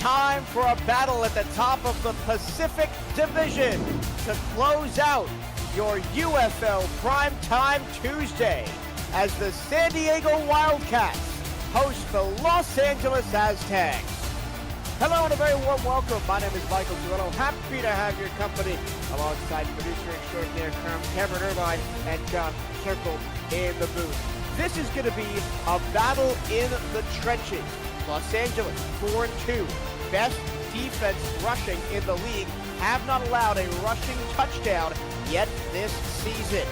time for a battle at the top of the Pacific Division to close out your UFL Primetime Tuesday as the San Diego Wildcats host the Los Angeles Aztecs. Hello and a very warm welcome. My name is Michael Giorello. Happy to have your company alongside producer extraordinaire Cameron Irvine and John Circle in the booth. This is going to be a battle in the trenches. Los Angeles, 4-2. Best defense rushing in the league. Have not allowed a rushing touchdown yet this season.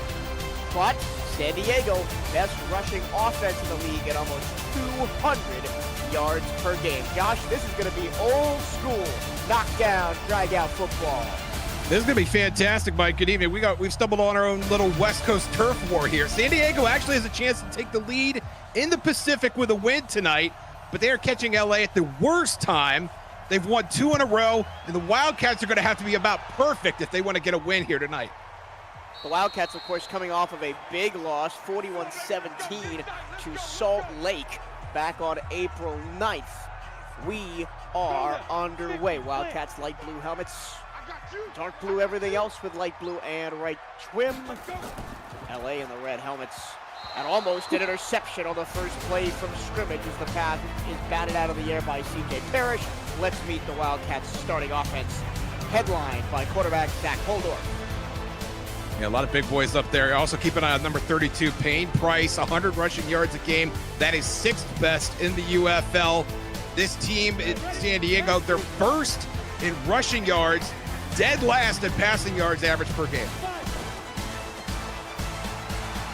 But San Diego, best rushing offense in the league at almost 200 yards per game. Josh, this is going to be old school knockdown, drag out football. This is going to be fantastic, Mike. Good evening. We've stumbled on our own little West Coast turf war here. San Diego actually has a chance to take the lead in the Pacific with a win tonight, but they are catching LA at the worst time. They've won 2 in a row, and the Wildcats are going to have to be about perfect if they want to get a win here tonight. The Wildcats, of course, coming off of a big loss, 41-17 to Salt Lake back on April 9th. We are underway. Wildcats light blue helmets, dark blue everything else with light blue and right trim. LA in the red helmets. And almost an interception on the first play from scrimmage as the pass is batted out of the air by C.J. Parrish. Let's meet the Wildcats starting offense, headlined by quarterback Zach Holdorf. Yeah, a lot of big boys up there. Also keep an eye on number 32, Payne Price, 100 rushing yards a game. That is 6th best in the UFL. This team in San Diego, they're first in rushing yards, dead last in passing yards average per game.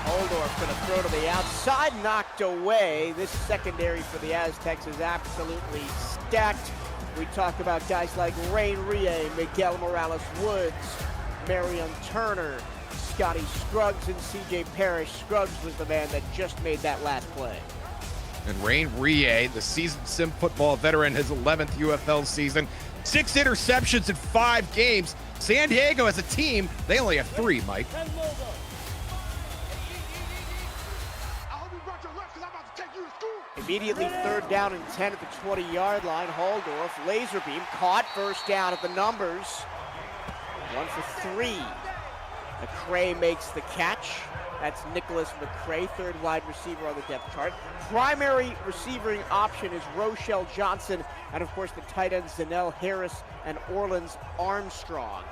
Holdorf going to throw to the outside, knocked away. This secondary for the Aztecs is absolutely stacked. We talk about guys like Rain Rie, Miguel Morales-Woods, Marion Turner, Scotty Scruggs, and C.J. Parrish. Scruggs was the man that just made that last play. And Rain Rie, the seasoned sim football veteran, his 11th UFL season. 6 interceptions in 5 games. San Diego as a team, they only have 3, Mike. Immediately 3rd down and 10 at the 20-yard line. Holdorf, laser beam, caught, first down at the numbers. 1 for 3. McCray makes the catch. That's Nicholas McCray, 3rd wide receiver on the depth chart. Primary receiving option is Rochelle Johnson, and of course the tight ends Zanell Harris and Orleans Armstrong.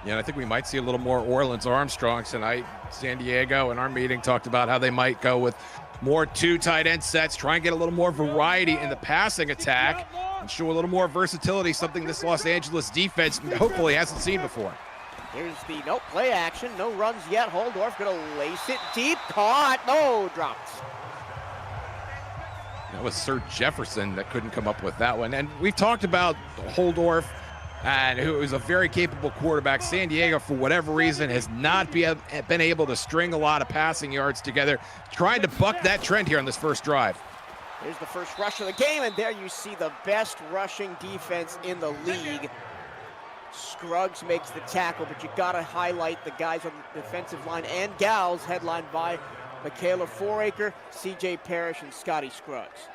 Yeah, and I think we might see a little more Orleans Armstrong tonight. San Diego in our meeting talked about how they might go with more 2 tight end sets, try and get a little more variety in the passing attack and show a little more versatility, something this Los Angeles defense hopefully hasn't seen before. Here's the no play action, no runs yet. Holdorf gonna lace it deep, caught, no, dropped. That was Sir Jefferson that couldn't come up with that one. And we've talked about Holdorf, and who is a very capable quarterback. San Diego, for whatever reason, has not been able to string a lot of passing yards together, trying to buck that trend here on this first drive. Here's the first rush of the game, and there you see the best rushing defense in the league. Scruggs makes the tackle, but you gotta highlight the guys on the defensive line and gals, headlined by Michaela Foraker, C.J. Parrish, and Scotty Scruggs.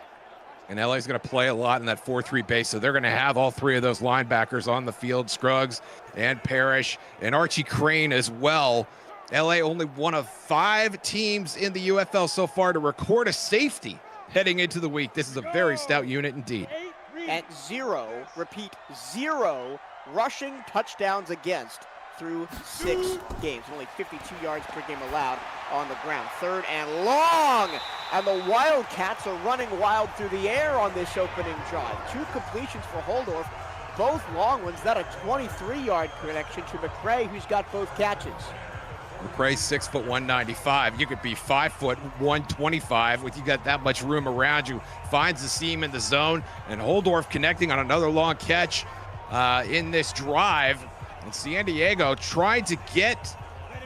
And LA's going to play a lot in that 4-3 base, so they're going to have all 3 of those linebackers on the field, Scruggs and Parrish and Archie Crane as well. LA only one of 5 teams in the UFL so far to record a safety heading into the week. This is a very stout unit indeed. At 0 rushing touchdowns against through 6 games. Only 52 yards per game allowed on the ground. 3rd and long, and the Wildcats are running wild through the air on this opening drive. 2 completions for Holdorf, both long ones. That a 23-yard connection to McCray, who's got both catches. McCray's 6 foot 195. You could be 5 foot 125 with you got that much room around you. Finds the seam in the zone, and Holdorf connecting on another long catch in this drive. And San Diego tried to get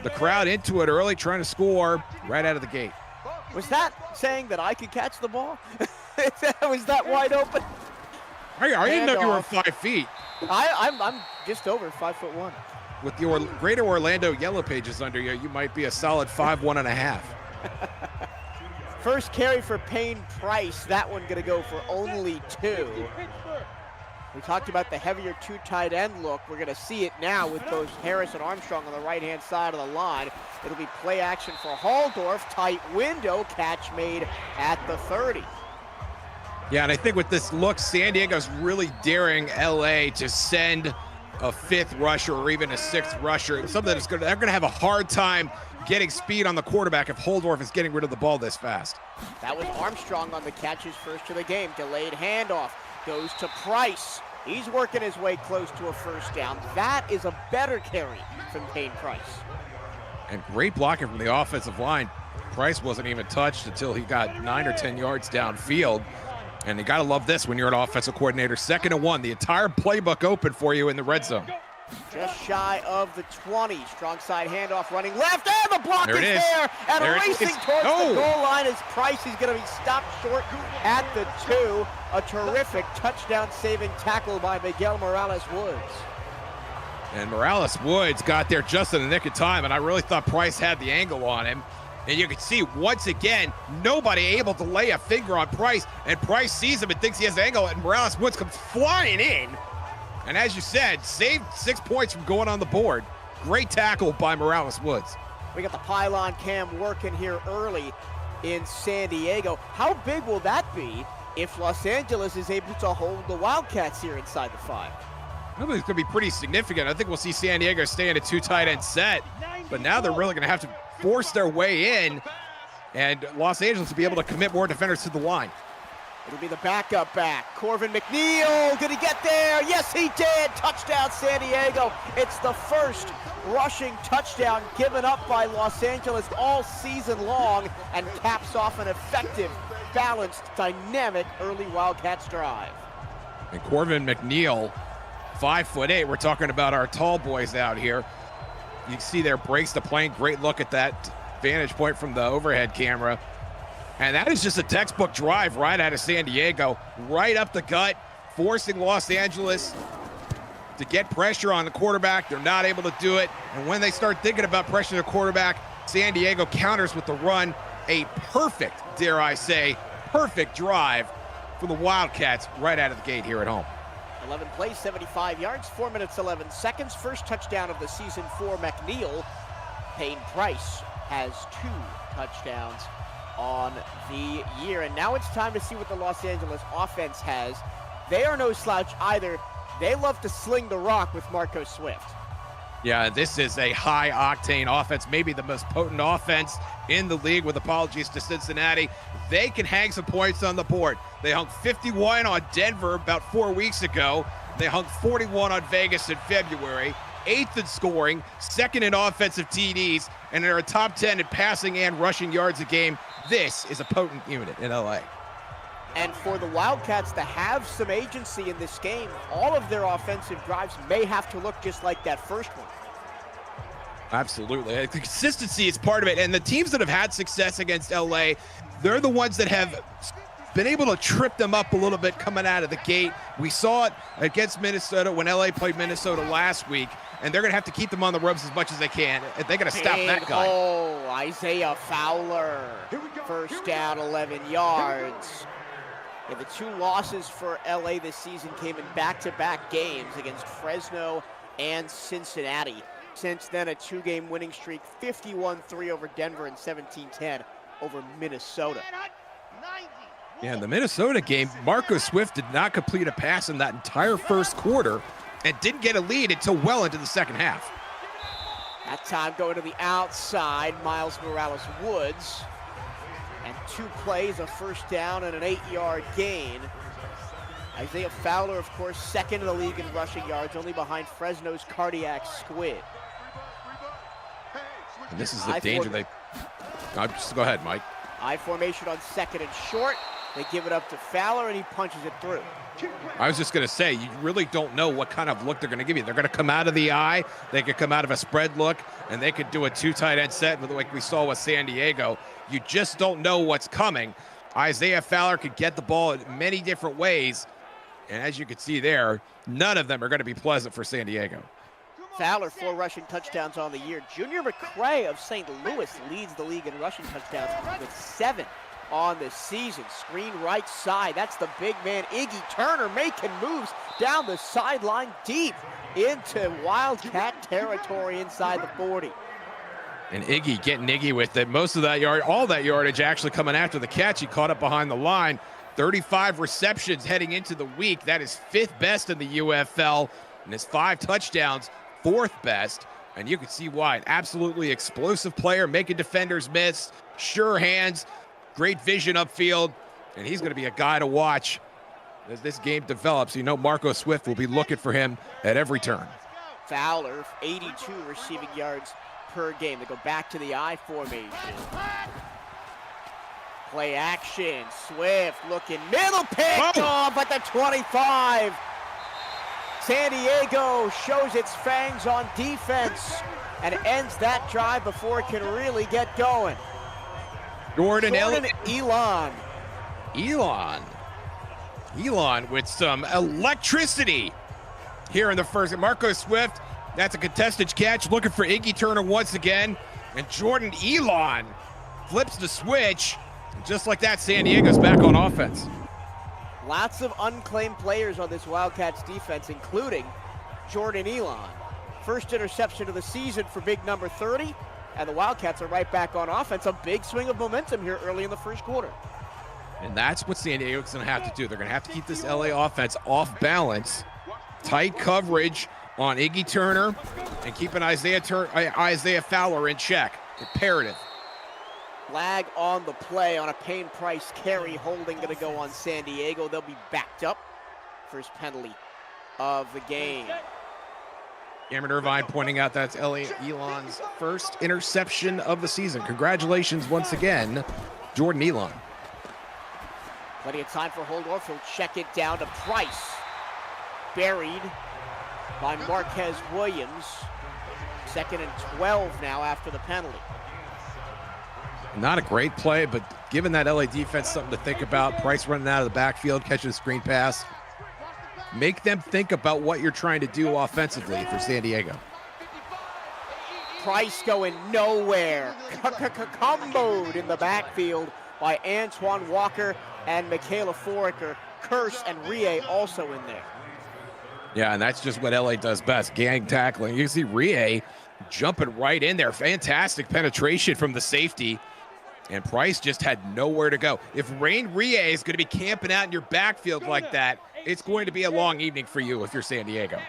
the crowd into it early, trying to score right out of the gate. Was that saying that I could catch the ball? Was that wide open? I didn't know you were 5 feet. I'm just over 5'1". With your Greater Orlando Yellow Pages under you, you might be a solid 5'1.5". First carry for Payne Price. That one gonna go for only 2. We talked about the heavier two tight end look. We're going to see it now with both Harris and Armstrong on the right-hand side of the line. It'll be play action for Halldorf. Tight window, catch made at the 30. Yeah, and I think with this look, San Diego's really daring LA to send a fifth rusher or even a sixth rusher. It's something that's they're going to have a hard time getting speed on the quarterback if Halldorf is getting rid of the ball this fast. That was Armstrong on the catches first of the game. Delayed handoff goes to Price. He's working his way close to a first down. That is a better carry from Payne Price. And great blocking from the offensive line. Price wasn't even touched until he got 9 or 10 yards downfield. And you got to love this when you're an offensive coordinator. 2nd and 1, the entire playbook open for you in the red zone. Just shy of the 20. Strong side handoff running left, and the block is there. And racing towards the goal line is Price. He's going to be stopped short at the 2. A terrific touchdown-saving tackle by Miguel Morales-Woods. And Morales-Woods got there just in the nick of time, and I really thought Price had the angle on him. And you can see, once again, nobody able to lay a finger on Price, and Price sees him and thinks he has the angle, and Morales-Woods comes flying in. And as you said, saved 6 points from going on the board. Great tackle by Morales-Woods. We got the pylon cam working here early in San Diego. How big will that be if Los Angeles is able to hold the Wildcats here inside the 5? I think it's going to be pretty significant. I think we'll see San Diego stay in a 2 tight end set, but now they're really going to have to force their way in, and Los Angeles will be able to commit more defenders to the line. It'll be the backup back. Corvin McNeil, did he get there? Yes, he did. Touchdown, San Diego. It's the first rushing touchdown given up by Los Angeles all season long and caps off an effective, balanced, dynamic early Wildcats drive. And Corvin McNeil, 5'8". We're talking about our tall boys out here. You can see there, breaks the plane. Great look at that vantage point from the overhead camera. And that is just a textbook drive right out of San Diego, right up the gut, forcing Los Angeles to get pressure on the quarterback. They're not able to do it. And when they start thinking about pressuring the quarterback, San Diego counters with the run. A perfect, dare I say, perfect drive for the Wildcats right out of the gate here at home. 11 plays, 75 yards, 4 minutes, 11 seconds. First touchdown of the season for McNeil. Payne Price has 2 touchdowns on the year. And now it's time to see what the Los Angeles offense has. They are no slouch either. They love to sling the rock with Marco Swift. Yeah, this is a high-octane offense, maybe the most potent offense in the league, with apologies to Cincinnati. They can hang some points on the board. They hung 51 on Denver about 4 weeks ago. They hung 41 on Vegas in February. 8th in scoring, 2nd in offensive TDs, and they're a top 10 in passing and rushing yards a game. This is a potent unit in LA. And for the Wildcats to have some agency in this game, all of their offensive drives may have to look just like that first one. Absolutely. Consistency is part of it. And the teams that have had success against LA, they're the ones that have been able to trip them up a little bit coming out of the gate. We saw it against Minnesota when LA played Minnesota last week, and they're going to have to keep them on the ropes as much as they can. They got to stop that guy. Oh, Isaiah Fowler. First down, 11 yards. Yeah, the 2 losses for LA this season came in back-to-back games against Fresno and Cincinnati. Since then, a 2-game winning streak, 51-3 over Denver and 17-10 over Minnesota. Yeah, in the Minnesota game, Marco Swift did not complete a pass in that entire first quarter and didn't get a lead until well into the second half. That time going to the outside, Miles Morales-Woods. And 2 plays, a first down and an 8-yard gain. Isaiah Fowler, of course, 2nd in the league in rushing yards, only behind Fresno's Cardiac Squid. And this is the danger they... Just go ahead, Mike. I formation on 2nd and short. They give it up to Fowler, and he punches it through. I was just going to say, you really don't know what kind of look they're going to give you. They're going to come out of the eye. They could come out of a spread look, and they could do a 2 tight end set like we saw with San Diego. You just don't know what's coming. Isaiah Fowler could get the ball in many different ways. And as you can see there, none of them are going to be pleasant for San Diego. Fowler, 4 rushing touchdowns on the year. Junior McCray of St. Louis leads the league in rushing touchdowns with 7. on the season. Screen right side, that's the big man, Iggy Turner, making moves down the sideline deep into Wildcat territory inside the 40. And Iggy getting Iggy with it. Most of that all that yardage actually coming after the catch. He caught up behind the line. 35 receptions heading into the week. That is 5th best in the UFL. And his 5 touchdowns, 4th best. And you can see why. An absolutely explosive player, making defenders miss. Sure hands, great vision upfield. And he's going to be a guy to watch as this game develops. You know Marco Swift will be looking for him at every turn. Fowler, 82 receiving yards per game. They go back to the I formation. Play action. Swift looking middle, picked off at the 25. San Diego shows its fangs on defense and ends that drive before it can really get going. Jordan Elon. Elon with some electricity here in the first. Marco Swift, that's a contested catch, looking for Iggy Turner once again. And Jordan Elon flips the switch. Just like that, San Diego's back on offense. Lots of unclaimed players on this Wildcats defense, including Jordan Elon. First interception of the season for big number 30, and the Wildcats are right back on offense. A big swing of momentum here early in the first quarter. And that's what San Diego's going to have to do. They're going to have to keep this LA offense off balance. Tight coverage on Iggy Turner and keep an Isaiah Fowler in check. Imperative. Flag on the play on a Payne Price carry. Holding going to go on San Diego. They'll be backed up. First penalty of the game. Cameron Irvine pointing out that's Elon's first interception of the season. Congratulations once again, Jordan Elon. Plenty of time for Holdorf. He'll check it down to Price. Buried by Marquez Williams. 2nd and 12 now after the penalty. Not a great play, but giving that LA defense something to think about. Price running out of the backfield, catching a screen pass. Make them think about what you're trying to do offensively for San Diego. Price going nowhere. Comboed in the backfield by Antoine Walker and Michaela Foraker. Curse and Rie also in there. Yeah, and that's just what LA does best, gang tackling. You can see Rie jumping right in there. Fantastic penetration from the safety. And Price just had nowhere to go. If Rain Rie is going to be camping out in your backfield like that, it's going to be a long evening for you if you're San Diego.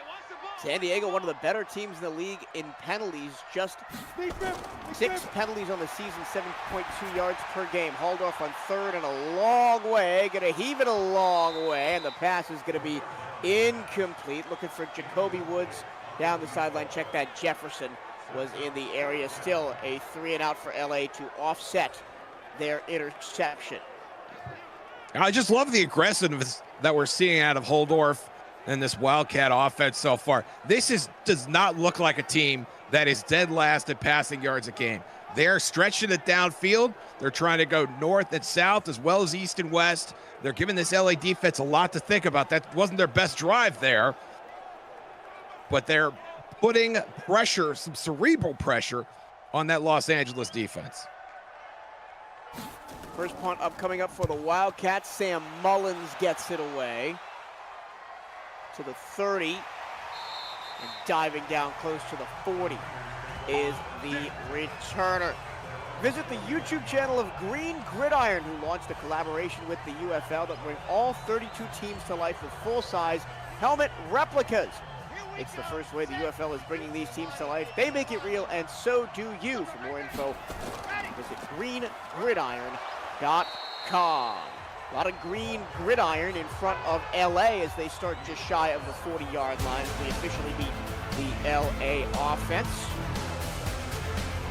San Diego, one of the better teams in the league in penalties. Just 6 penalties on the season, 7.2 yards per game. Holdorf on 3rd and a long way. Going to heave it a long way. And the pass is going to be incomplete. Looking for Jacoby Woods down the sideline. Check that. Jefferson was in the area. Still a 3 and out for LA to offset their interception. I just love the aggressiveness that we're seeing out of Holdorf and this Wildcat offense so far. This does not look like a team that is dead last in passing yards a game. They're stretching it downfield. They're trying to go north and south as well as east and west. They're giving this LA defense a lot to think about. That wasn't their best drive there, but they're putting pressure, some cerebral pressure, on that Los Angeles defense. First punt coming up for the Wildcats. Sam Mullins gets it away to the 30. And diving down close to the 40 is the returner. Visit the YouTube channel of Green Gridiron, who launched a collaboration with the UFL that bring all 32 teams to life with full-size helmet replicas. It's the first way the UFL is bringing these teams to life. They make it real, and so do you. For more info, visit greengridiron.com. A lot of green gridiron in front of LA as they start just shy of the 40-yard line as we officially beat the LA offense.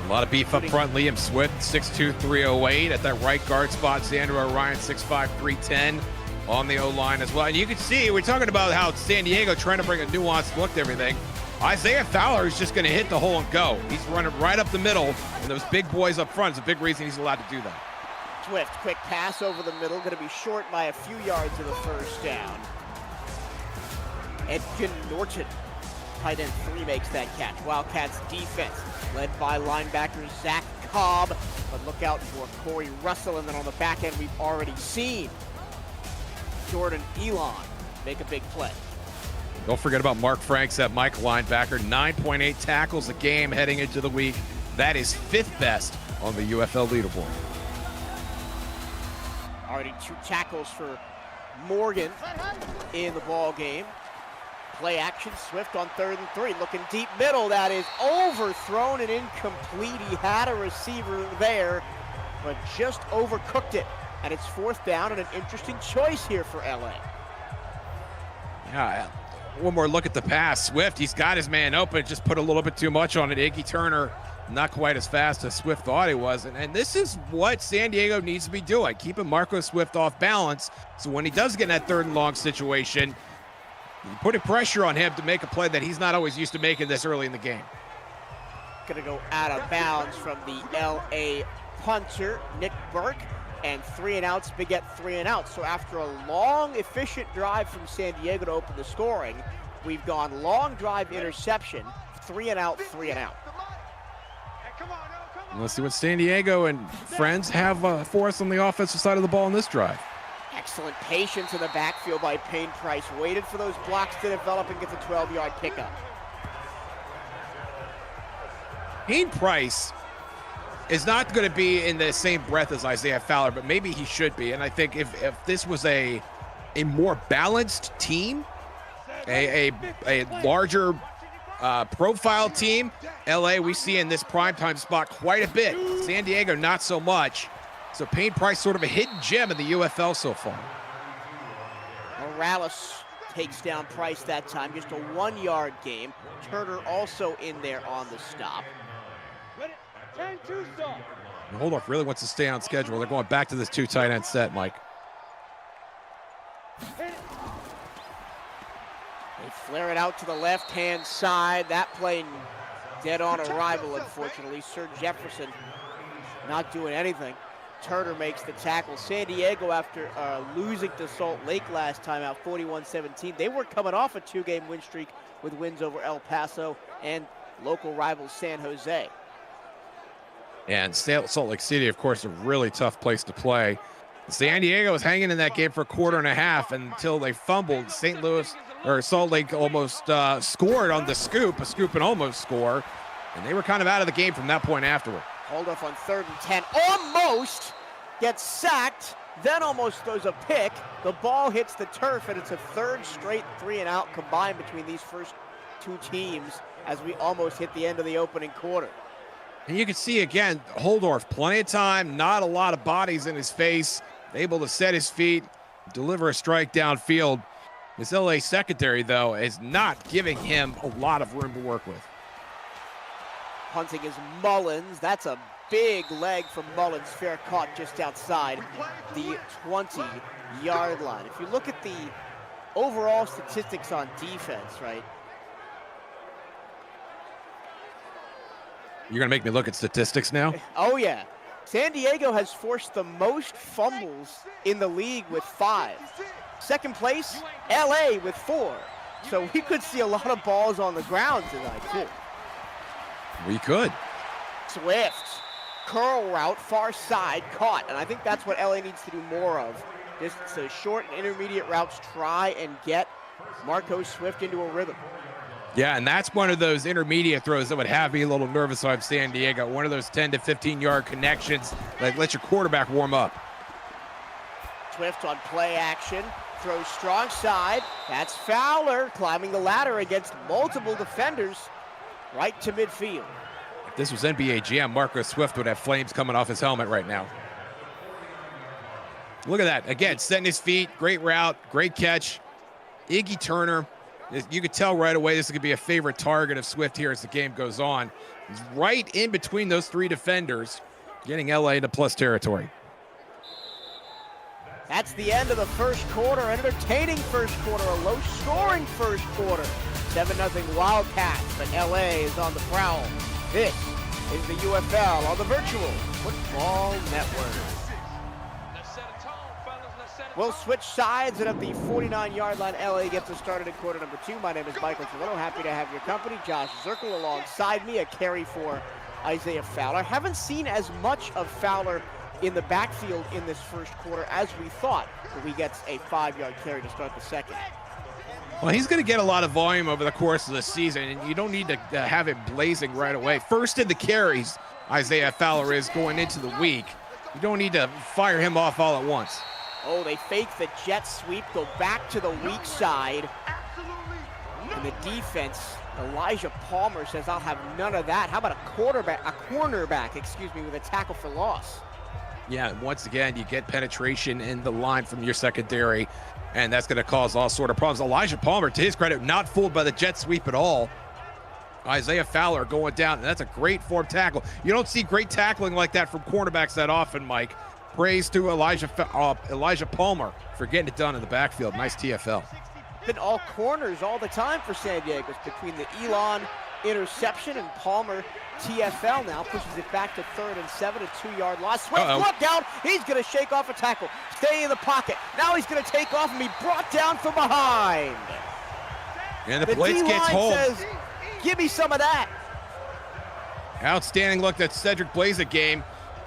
A lot of beef up front. Liam Swift, 6'2", 308 at that right guard spot. Xander O'Ryan, 6'5", 310 on the O-line as well. And you can see, we're talking about how San Diego trying to bring a nuanced look to everything. Isaiah Fowler is just going to hit the hole and go. He's running right up the middle, and those big boys up front is a big reason he's allowed to do that. Swift, quick pass over the middle, going to be short by a few yards of the first down. Edkin Norton Tight end 3 makes that catch. Wildcats defense led by linebacker Zach Cobb, but look out for Corey Russell, and then on the back end we've already seen Jordan Elon make a big play. Don't forget about Mark Franks at Mike linebacker, 9.8 tackles a game heading into the week. That is 5th best on the UFL leaderboard. Already 2 tackles for Morgan in the ball game. Play action, Swift on 3rd and 3, looking deep middle. That is overthrown and incomplete. He had a receiver there, but just overcooked it. And it's 4th down, and an interesting choice here for LA. Yeah, one more look at the pass. Swift, he's got his man open, just put a little bit too much on it. Iggy Turner, not quite as fast as Swift thought he was. And this is what San Diego needs to be doing, keeping Marco Swift off balance. So when he does get in that 3rd and long situation, putting pressure on him to make a play that he's not always used to making this early in the game. Gonna go out of bounds from the LA punter, Nick Burke, and 3 and outs beget 3 and outs. So after a long, efficient drive from San Diego to open the scoring, we've gone long drive interception, 3 and out, 3 and out. Let's see what San Diego and friends have for us on the offensive side of the ball in this drive. Excellent patience in the backfield by Payne Price. Waited for those blocks to develop and gets a 12-yard pickup. Payne Price is not going to be in the same breath as Isaiah Fowler, but maybe he should be. And I think if this was a more balanced team, a larger profile team, LA we see in this primetime spot quite a bit. San Diego not so much. So Payne Price sort of a hidden gem in the UFL so far. Morales takes down Price that time, just a 1-yard game. Turner also in there on the stop. Holdorf really wants to stay on schedule. They're going back to this 2 tight end set, Mike. They flare it out to the left-hand side. That play dead on arrival, unfortunately. Sir Jefferson not doing anything. Turner makes the tackle. San Diego, after losing to Salt Lake last time out 41-17, they were coming off a 2-game win streak with wins over El Paso and local rivals San Jose. And Salt Lake City, of course, a really tough place to play. San Diego was hanging in that game for a quarter and a half until they fumbled. Salt Lake almost scored on the scoop, a scoop and almost score, and they were kind of out of the game from that point afterward. Holdorf on 3rd and 10, almost gets sacked, then almost throws a pick. The ball hits the turf, and it's a 3rd straight 3 and out combined between these first 2 teams as we almost hit the end of the opening quarter. And you can see, again, Holdorf, plenty of time, not a lot of bodies in his face, able to set his feet, deliver a strike downfield. This LA secondary, though, is not giving him a lot of room to work with. Punting is Mullins. That's a big leg from Mullins. Fair caught just outside the 20-yard line. If you look at the overall statistics on defense, right? You're going to make me look at statistics now? Oh, yeah. San Diego has forced the most fumbles in the league with 5. Second place, LA with 4. So we could see a lot of balls on the ground tonight, too. We could. Swift, curl route, far side, caught. And I think that's what LA needs to do more of. Just so short and intermediate routes, try and get Marco Swift into a rhythm. Yeah, and that's one of those intermediate throws that would have me a little nervous on San Diego. One of those 10 to 15-yard connections that let your quarterback warm up. Swift on play action, throws strong side. That's Fowler climbing the ladder against multiple defenders right to midfield. If this was NBA Jam, Marco Swift would have flames coming off his helmet right now. Look at that. Again, setting his feet, great route, great catch. Iggy Turner, you could tell right away this is going to be a favorite target of Swift here as the game goes on. He's right in between those 3 defenders, getting LA into plus territory. That's the end of the first quarter. An entertaining first quarter, a low-scoring first quarter. 7-0 Wildcats, but LA is on the prowl. This is the UFL on the Virtual Football Network. Let's set a tone, fellas. Let's set a We'll switch sides, and at the 49-yard line, LA gets us started in quarter number 2. My name is Michael Toledo. Happy to have your company. Josh Zirkle alongside me, a carry for Isaiah Fowler. Haven't seen as much of Fowler in the backfield in this first quarter as we thought, but he gets a 5-yard carry to start the second. Well, he's going to get a lot of volume over the course of the season, and you don't need to have him blazing right away. First in the carries, Isaiah Fowler is going into the week. You don't need to fire him off all at once. Oh, they fake the jet sweep, go back to the weak side. And the defense, Elijah Palmer says, I'll have none of that. How about a cornerback, with a tackle for loss? Yeah, once again, you get penetration in the line from your secondary, and that's going to cause all sort of problems. Elijah Palmer, to his credit, not fooled by the jet sweep at all. Isaiah Fowler going down, and that's a great form tackle. You don't see great tackling like that from cornerbacks that often, Mike. Praise to Elijah Palmer for getting it done in the backfield. Nice TFL. Been all corners all the time for San Diego. It's between the Elon interception and Palmer TFL now pushes it back to 3rd and 7, a 2-yard loss. Swift, look down. He's going to shake off a tackle. Stay in the pocket. Now he's going to take off and be brought down from behind. And the blitz gets home. Says, give me some of that. Outstanding look at Cedric Blazegame.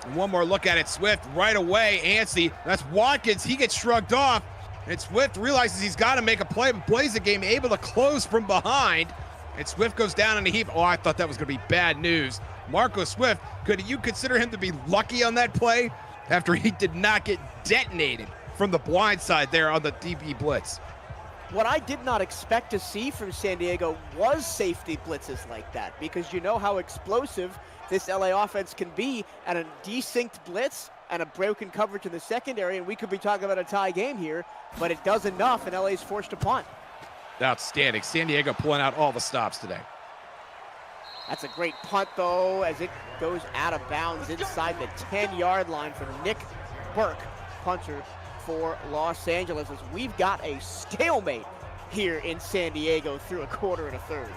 And one more look at it. Swift right away. Anstey. That's Watkins. He gets shrugged off. And Swift realizes he's got to make a play. But Blazegame able to close from behind. And Swift goes down in a heap. Oh, I thought that was going to be bad news. Marco Swift, could you consider him to be lucky on that play after he did not get detonated from the blind side there on the DB blitz? What I did not expect to see from San Diego was safety blitzes like that, because you know how explosive this LA offense can be at a desynced blitz and a broken coverage in the secondary, and we could be talking about a tie game here, but it does enough, and LA's forced to punt. Outstanding. San Diego pulling out all the stops today. That's a great punt, though, as it goes out of bounds inside the 10-yard line for Nick Burke, punter for Los Angeles, as we've got a stalemate here in San Diego through a quarter and a third.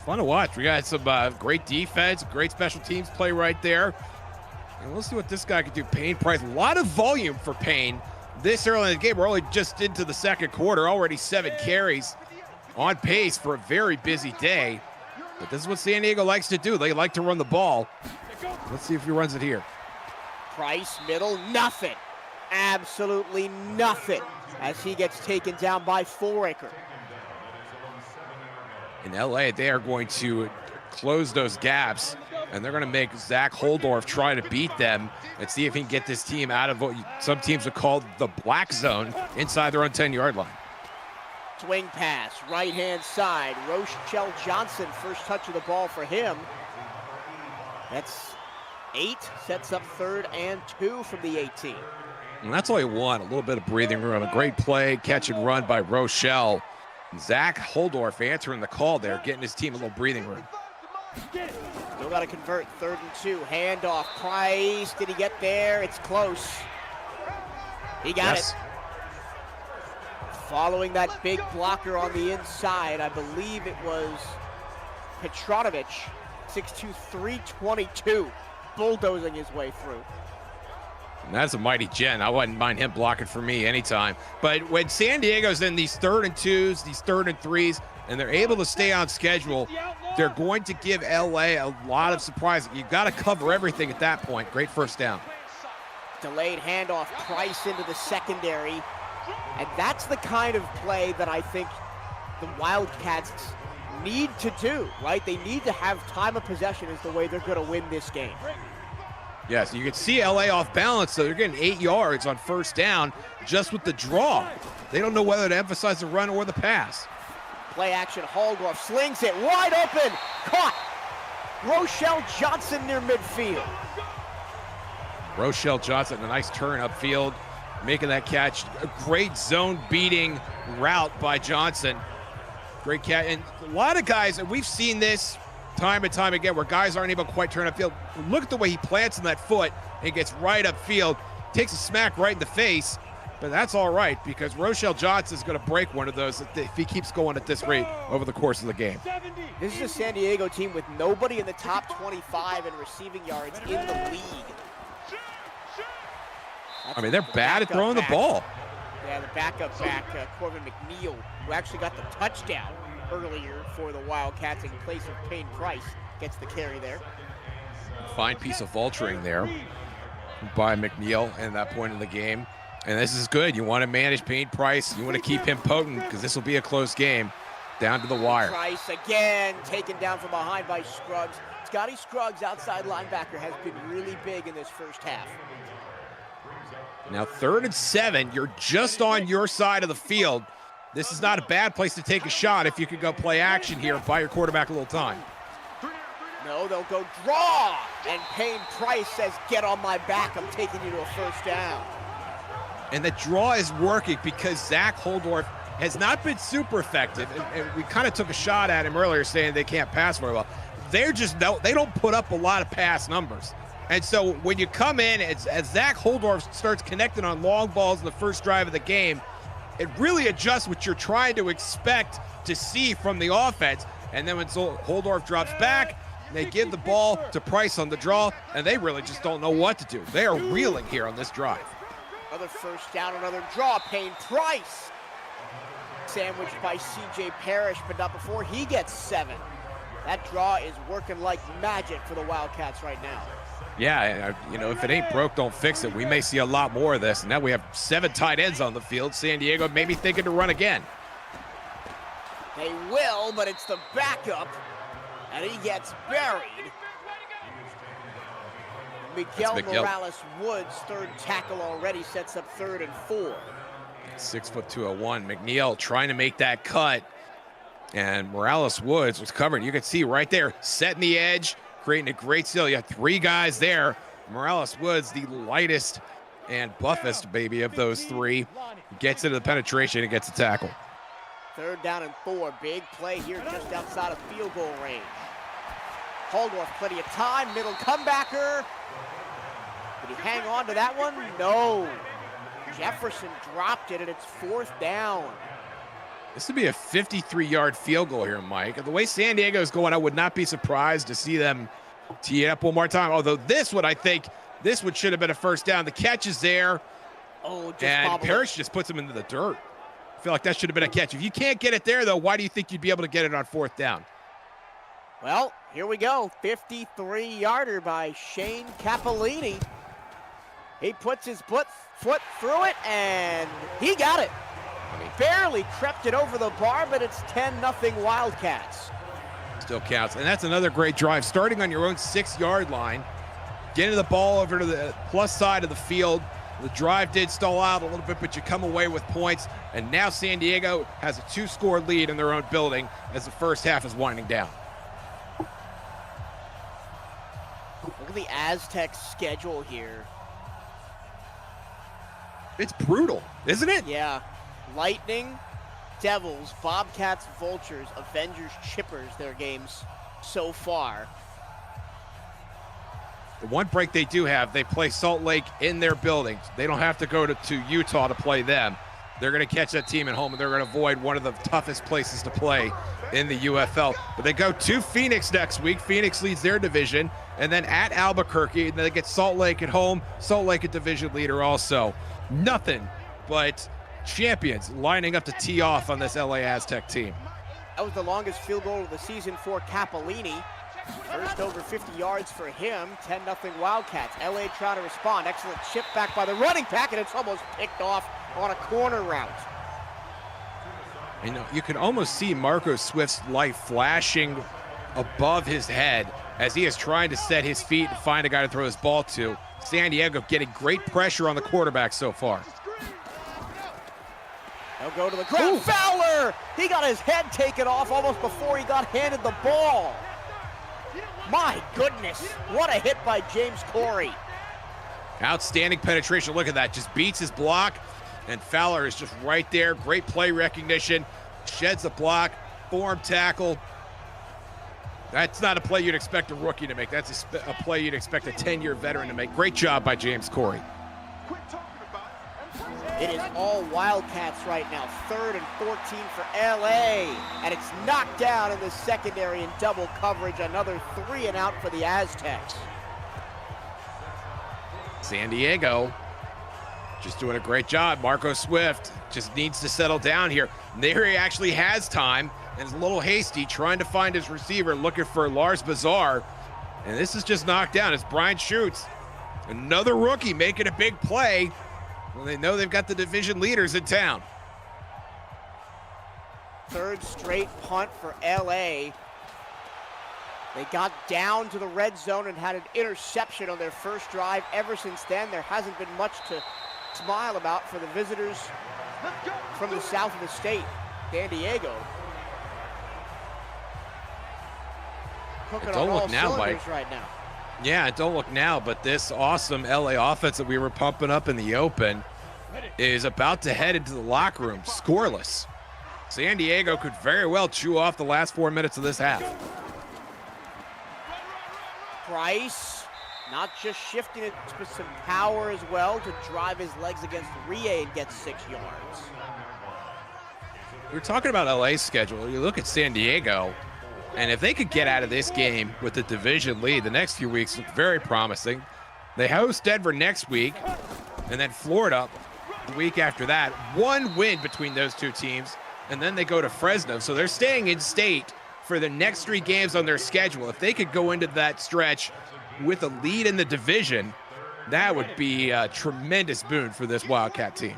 Fun to watch. We got some great defense, great special teams play right there. And we'll see what this guy can do. Payne Price, a lot of volume for Payne this early in the game. We're only just into the second quarter, already 7 carries, on pace for a very busy day. But this is what San Diego likes to do. They like to run the ball. Let's see if he runs it here. Price, middle, nothing. Absolutely nothing as he gets taken down by Foraker. In LA, they are going to close those gaps, and they're going to make Zach Holdorf try to beat them and see if he can get this team out of what some teams would call the black zone inside their own 10-yard line. Swing pass, right-hand side. Rochelle Johnson, first touch of the ball for him. That's 8, sets up 3rd and 2 from the 18. And that's all you want, a little bit of breathing room. A great play, catch and run by Rochelle. Zach Holdorf answering the call there, getting his team a little breathing room. Still got to convert, 3rd and 2. Handoff, Price, did he get there? It's close. He got it. Following that big blocker on the inside, I believe it was Petronovich, 6'2", 322, bulldozing his way through. And that's a mighty gen. I wouldn't mind him blocking for me anytime. But when San Diego's in these 3rd and 2s, these 3rd and 3s, and they're able to stay on schedule, they're going to give LA a lot of surprises. You've got to cover everything at that point. Great first down. Delayed handoff, Price into the secondary. And that's the kind of play that I think the Wildcats need to do, right? They need to have time of possession is the way they're going to win this game. Yes, you can see LA off balance, so they're getting 8 yards on first down just with the draw. They don't know whether to emphasize the run or the pass. Play action, Holdorf slings it, wide open, caught. Rochelle Johnson near midfield. Rochelle Johnson, a nice turn upfield, making that catch. A great zone beating route by Johnson. Great catch, and a lot of guys, and we've seen this time and time again, where guys aren't able to quite turn upfield. Look at the way he plants in that foot and gets right upfield, takes a smack right in the face, but that's all right because Rochelle Johnson is going to break one of those if he keeps going at this rate over the course of the game. This is a San Diego team with nobody in the top 25 in receiving yards in the league. I mean, they're bad at throwing the ball. Yeah, the backup back, Corbin McNeil, who actually got the touchdown earlier for the Wildcats in place of Payne Price, gets the carry there. Fine piece of vulturing there by McNeil at that point in the game. And this is good. You want to manage Payne Price. You want to keep him potent because this will be a close game down to the wire. Price again taken down from behind by Scruggs. Scotty Scruggs, outside linebacker, has been really big in this first half. Now 3rd and 7, you're just on your side of the field. This is not a bad place to take a shot if you could go play action here, buy your quarterback a little time. No, they'll go draw, and Payne Price says, get on my back, I'm taking you to a first down. And the draw is working because Zach Holdorf has not been super effective, and we kind of took a shot at him earlier saying they can't pass very well. They don't put up a lot of pass numbers. And so when you come in, as Zach Holdorf starts connecting on long balls in the first drive of the game, it really adjusts what you're trying to expect to see from the offense. And then when Holdorf drops back, they give the ball to Price on the draw, and they really just don't know what to do. They are reeling here on this drive. Another first down, another draw. Payne Price sandwiched by C.J. Parrish, but not before he gets 7. That draw is working like magic for the Wildcats right now. Yeah, you know, if it ain't broke, don't fix it. We may see a lot more of this. And now we have 7 tight ends on the field. San Diego may be thinking to run again. They will, but it's the backup, and he gets buried. Miguel Morales-Woods, 3rd tackle already, sets up 3rd and 4. 6'2", 201. McNeil trying to make that cut. And Morales-Woods was covered. You can see right there, setting the edge, creating a great seal. You have 3 guys there. Morales-Woods, the lightest and buffest baby of those 3, gets into the penetration and gets a tackle. 3rd down and 4. Big play here just outside of field goal range. Holdorf, plenty of time. Middle comebacker. Did he hang on to that one? No. Jefferson dropped it, and it's 4th down. This would be a 53-yard field goal here, Mike. The way San Diego is going, I would not be surprised to see them tee it up one more time. Although this one, I think, this one should have been a first down. The catch is there, and Parrish just puts him into the dirt. I feel like that should have been a catch. If you can't get it there, though, why do you think you'd be able to get it on 4th down? Well, here we go. 53-yarder by Shane Cappellini. He puts his foot through it, and he got it. Barely crept it over the bar, but it's 10-0 Wildcats. Still counts, and that's another great drive. Starting on your own 6-yard line, getting the ball over to the plus side of the field. The drive did stall out a little bit, but you come away with points, and now San Diego has a 2-score lead in their own building as the first half is winding down. Look at the Aztecs' schedule here. It's brutal, isn't it? Yeah. Lightning, Devils, Bobcats, Vultures, Avengers, Chippers, their games so far. The one break they do have, they play Salt Lake in their buildings. They don't have to go to Utah to play them. They're going to catch that team at home, and they're going to avoid one of the toughest places to play in the UFL. But they go to Phoenix next week. Phoenix leads their division, and then at Albuquerque, and then they get Salt Lake at home. Salt Lake a division leader also. Nothing but champions lining up to tee off on this LA Aztec team. That was the longest field goal of the season for Cappellini. First over 50 yards for him. 10-0 Wildcats. LA trying to respond. Excellent chip back by the running back, and it's almost picked off on a corner route. And you can almost see Marco Swift's light flashing above his head as he is trying to set his feet and find a guy to throw his ball to. San Diego getting great pressure on the quarterback so far. They'll go to the ground. Ooh. Fowler! He got his head taken off almost before he got handed the ball. My goodness, what a hit by James Corey. Outstanding penetration. Look at that. Just beats his block, and Fowler is just right there. Great play recognition. Sheds the block. Form tackle. That's not a play you'd expect a rookie to make. That's a play you'd expect a 10-year veteran to make. Great job by James Corey. It is all Wildcats right now. 3rd and 14 for LA. And it's knocked down in the secondary in double coverage. Another 3 and out for the Aztecs. San Diego Just doing a great job. Marco Swift just needs to settle down here. There he actually has time and is a little hasty, trying to find his receiver, looking for Lars Bazar. And this is just knocked down as Brian shoots. Another rookie making a big play. Well, they know they've got the division leaders in town. Third straight punt for LA. They got down to the red zone and had an interception on their first drive. Ever since then, there hasn't been much to smile about for the visitors from the south of the state, San Diego. Cooking on all cylinders right now. Yeah, don't look now, but this awesome LA offense that we were pumping up in the open is about to head into the locker room scoreless. San Diego could very well chew off the last 4 minutes of this half. Price, not just shifting it, but some power as well to drive his legs against Rie and get 6 yards. We were talking about LA's schedule. You look at San Diego, and if they could get out of this game with the division lead, the next few weeks look very promising. They host Denver next week, and then Florida the week after that. 1 win between those two teams, and then they go to Fresno. So they're staying in state for the next 3 games on their schedule. If they could go into that stretch with a lead in the division, that would be a tremendous boon for this Wildcat team.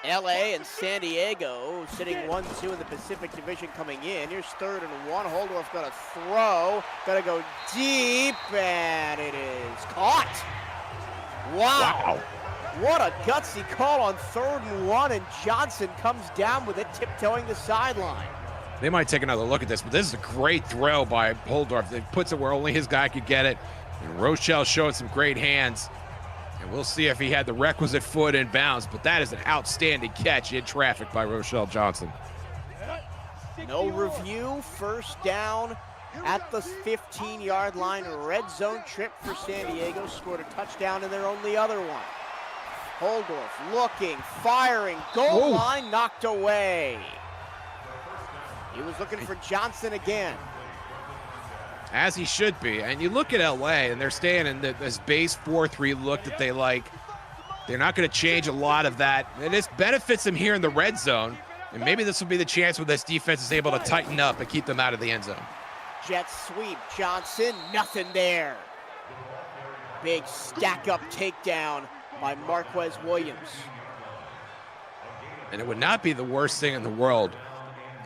LA and San Diego sitting 1-2 in the Pacific Division coming in. Here's 3rd and 1. Holdorf gonna throw, gonna go deep, and it is caught. Wow. What a gutsy call on 3rd and 1, and Johnson comes down with it, tiptoeing the sideline. They might take another look at this, but this is a great throw by Holdorf. It puts it where only his guy could get it. And Rochelle showing some great hands. And we'll see if he had the requisite foot in bounds, but that is an outstanding catch in traffic by Rochelle Johnson. No review, first down at the 15-yard line. Red zone trip for San Diego. Scored a touchdown in their only other one. Holdorf looking, firing, goal line knocked away. He was looking for Johnson again. As he should be. And you look at LA, and they're staying in this base 4-3 look that they like. They're not going to change a lot of that. And this benefits them here in the red zone. And maybe this will be the chance where this defense is able to tighten up and keep them out of the end zone. Jet sweep, Johnson, nothing there. Big stack-up takedown by Marquez Williams. And it would not be the worst thing in the world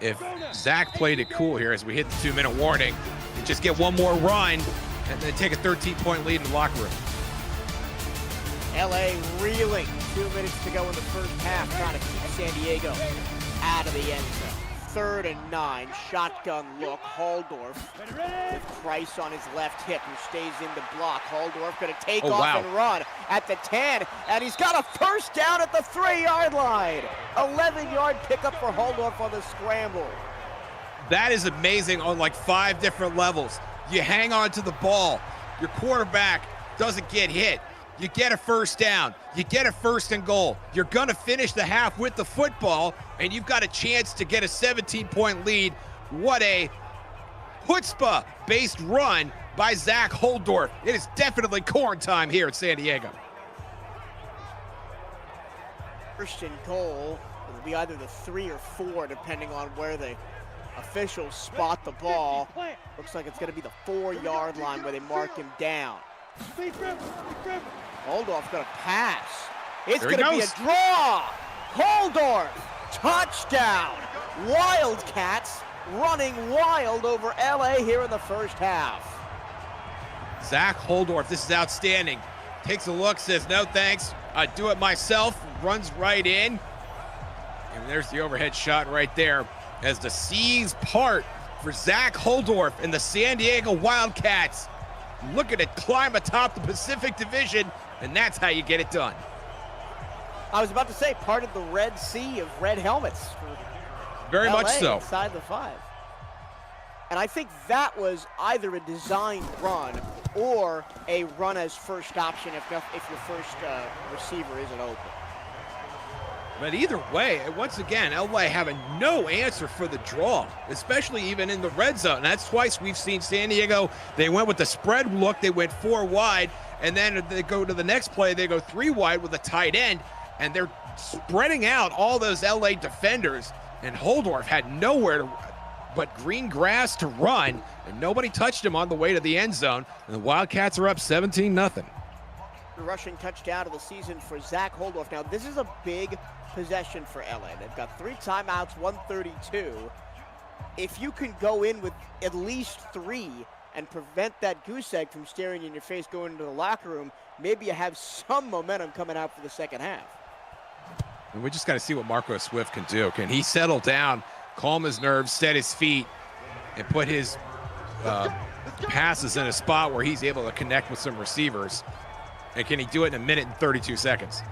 if Zach played it cool here as we hit the 2-minute warning and just get one more run and then take a 13-point lead in the locker room. LA reeling. 2 minutes to go in the first half, trying to keep San Diego out of the end zone. 3rd and 9, shotgun look. Holdorf with Price on his left hip, who stays in the block. Holdorf going to take off and run at the 10, and he's got a first down at the 3-yard line. 11-yard pickup for Holdorf on the scramble. That is amazing on like 5 different levels. You hang on to the ball. Your quarterback doesn't get hit. You get a first down. You get a 1st and goal. You're going to finish the half with the football, and you've got a chance to get a 17-point lead. What a chutzpah-based run by Zach Holdorf. It is definitely corn time here at San Diego. 1st and goal. It'll be either the 3 or 4, depending on where the officials spot the ball. Looks like it's going to be the 4-yard line where they mark him down. Holdorf going to pass. It's going to be a draw. Holdorf, touchdown. Wildcats running wild over LA here in the first half. Zach Holdorf, this is outstanding. Takes a look, says no thanks, I do it myself, runs right in. And there's the overhead shot right there as the seas part for Zach Holdorf and the San Diego Wildcats. Looking to climb atop the Pacific Division, and that's how you get it done. I was about to say, part of the Red Sea of red helmets. Very LA much so. Inside the 5. And I think that was either a designed run or a run as first option if your first receiver isn't open. But either way, once again, LA having no answer for the draw, especially even in the red zone. That's twice we've seen San Diego. They went with the spread look. They went 4 wide, and then they go to the next play, they go 3 wide with a tight end, and they're spreading out all those LA defenders, and Holdorf had nowhere but green grass to run, and nobody touched him on the way to the end zone, and the Wildcats are up 17-0. The rushing touchdown of the season for Zach Holdorf. Now, this is a big possession for LA. They've got 3 timeouts, 132. If you can go in with at least 3 and prevent that goose egg from staring in your face going into the locker room, maybe you have some momentum coming out for the second half. And we just got to see what Marco Swift can do. Can he settle down, calm his nerves, set his feet, and put his passes in a spot where he's able to connect with some receivers? And can he do it in 1 minute and 32 seconds?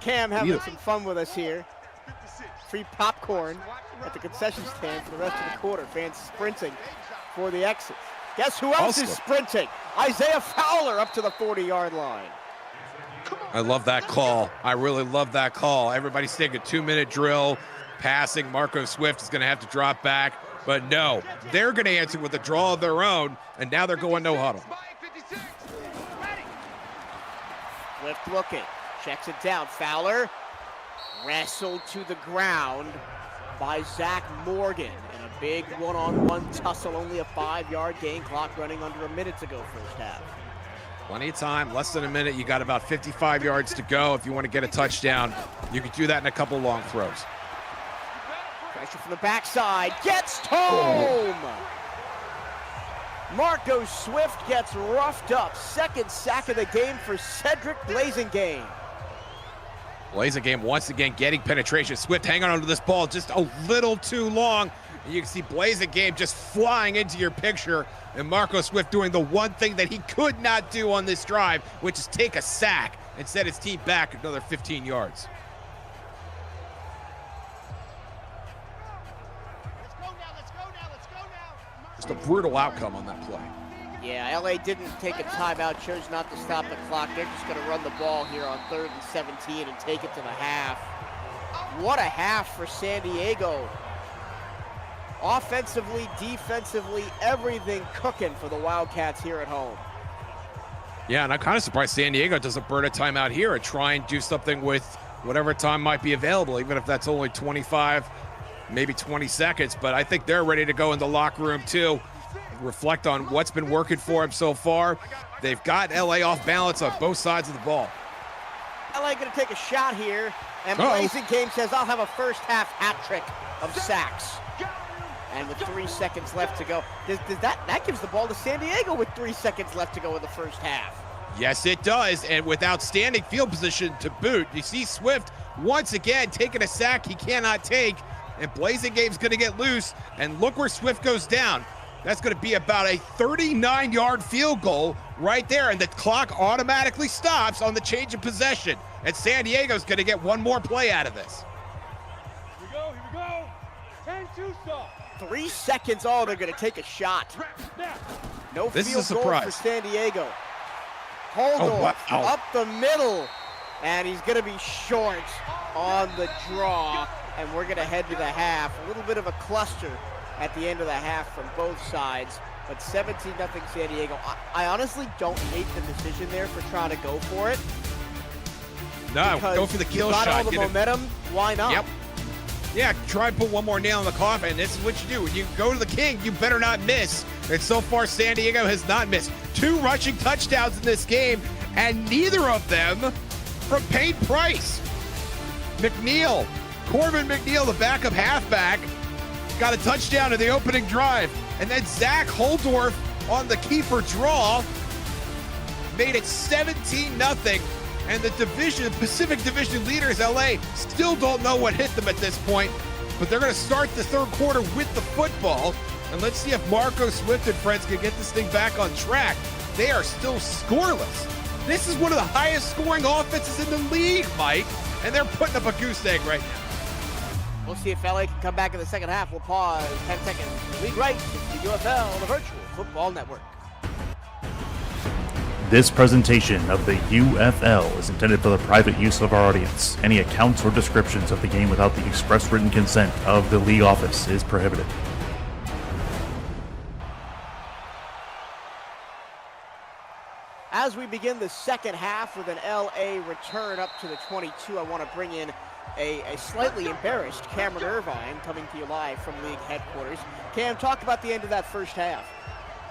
Cam having some fun with us here. Free popcorn at the concession stand for the rest of the quarter. Fans sprinting for the exit. Guess who else is sprinting? Isaiah Fowler up to the 40-yard line. I love that call. I really love that call. Everybody's taking a 2-minute drill. Passing. Marco Swift is going to have to drop back. But no, they're going to answer with a draw of their own, and now they're going no huddle. Swift looking. Checks it down. Fowler wrestled to the ground by Zach Morgan in a big one-on-one tussle. Only a 5-yard gain. Clock running under 1 minute to go first half. Plenty of time, less than 1 minute. You got about 55 yards to go. If you want to get a touchdown, you can do that in a couple long throws. Pressure from the backside. Gets home! Marco Swift gets roughed up. Second sack of the game for Cedric Blazingame. Blazingame once again getting penetration. Swift hanging onto this ball just a little too long. And you can see Blazingame just flying into your picture. And Marco Swift doing the one thing that he could not do on this drive, which is take a sack and set his team back another 15 yards. Just a brutal outcome on that play. Yeah, LA didn't take a timeout, chose not to stop the clock. They're just going to run the ball here on 3rd and 17 and take it to the half. What a half for San Diego. Offensively, defensively, everything cooking for the Wildcats here at home. Yeah, and I'm kind of surprised San Diego doesn't burn a timeout here and try and do something with whatever time might be available, even if that's only 25, maybe 20 seconds. But I think they're ready to go in the locker room too, reflect on what's been working for them so far. They've got LA off balance on both sides of the ball. LA going to take a shot here, and Blazingame says, I'll have a first half hat trick of sacks. And with 3 seconds left to go, that gives the ball to San Diego with 3 seconds left to go in the first half. Yes, it does, and with outstanding field position to boot. You see Swift once again taking a sack he cannot take, and Blazingame's going to get loose, and look where Swift goes down. That's going to be about a 39-yard field goal right there, and the clock automatically stops on the change of possession, and San Diego's going to get one more play out of this. Here we go. 10-2 stop. 3 seconds, they're going to take a shot. No this field is a goal surprise for San Diego. Holdorf up the middle, and he's going to be short on the draw, and we're going to head to the half. A little bit of a cluster at the end of the half from both sides, but 17-0 San Diego. I honestly don't hate the decision there for trying to go for it. No, go for the kill shot. All the momentum, why not? Yep. Yeah, try and put one more nail in the coffin. This is what you do. When you go to the king, you better not miss. And so far, San Diego has not missed. 2 rushing touchdowns in this game, and neither of them from Payne Price. Corbin McNeil, the backup halfback, got a touchdown in the opening drive. And then Zach Holdorf on the keeper draw made it 17-0. And the Pacific Division leaders, LA, still don't know what hit them at this point. But they're going to start the third quarter with the football. And let's see if Marco Swift and friends can get this thing back on track. They are still scoreless. This is one of the highest scoring offenses in the league, Mike. And they're putting up a goose egg right now. We'll see if LA can come back in the second half. We'll pause 10 seconds. League right, it's the UFL, the Virtual Football Network. This presentation of the UFL is intended for the private use of our audience. Any accounts or descriptions of the game without the express written consent of the league office is prohibited. As we begin the second half with an LA return up to the 22, I want to bring in a slightly embarrassed Cameron Irvine coming to you live from league headquarters. Cam, talk about the end of that first half.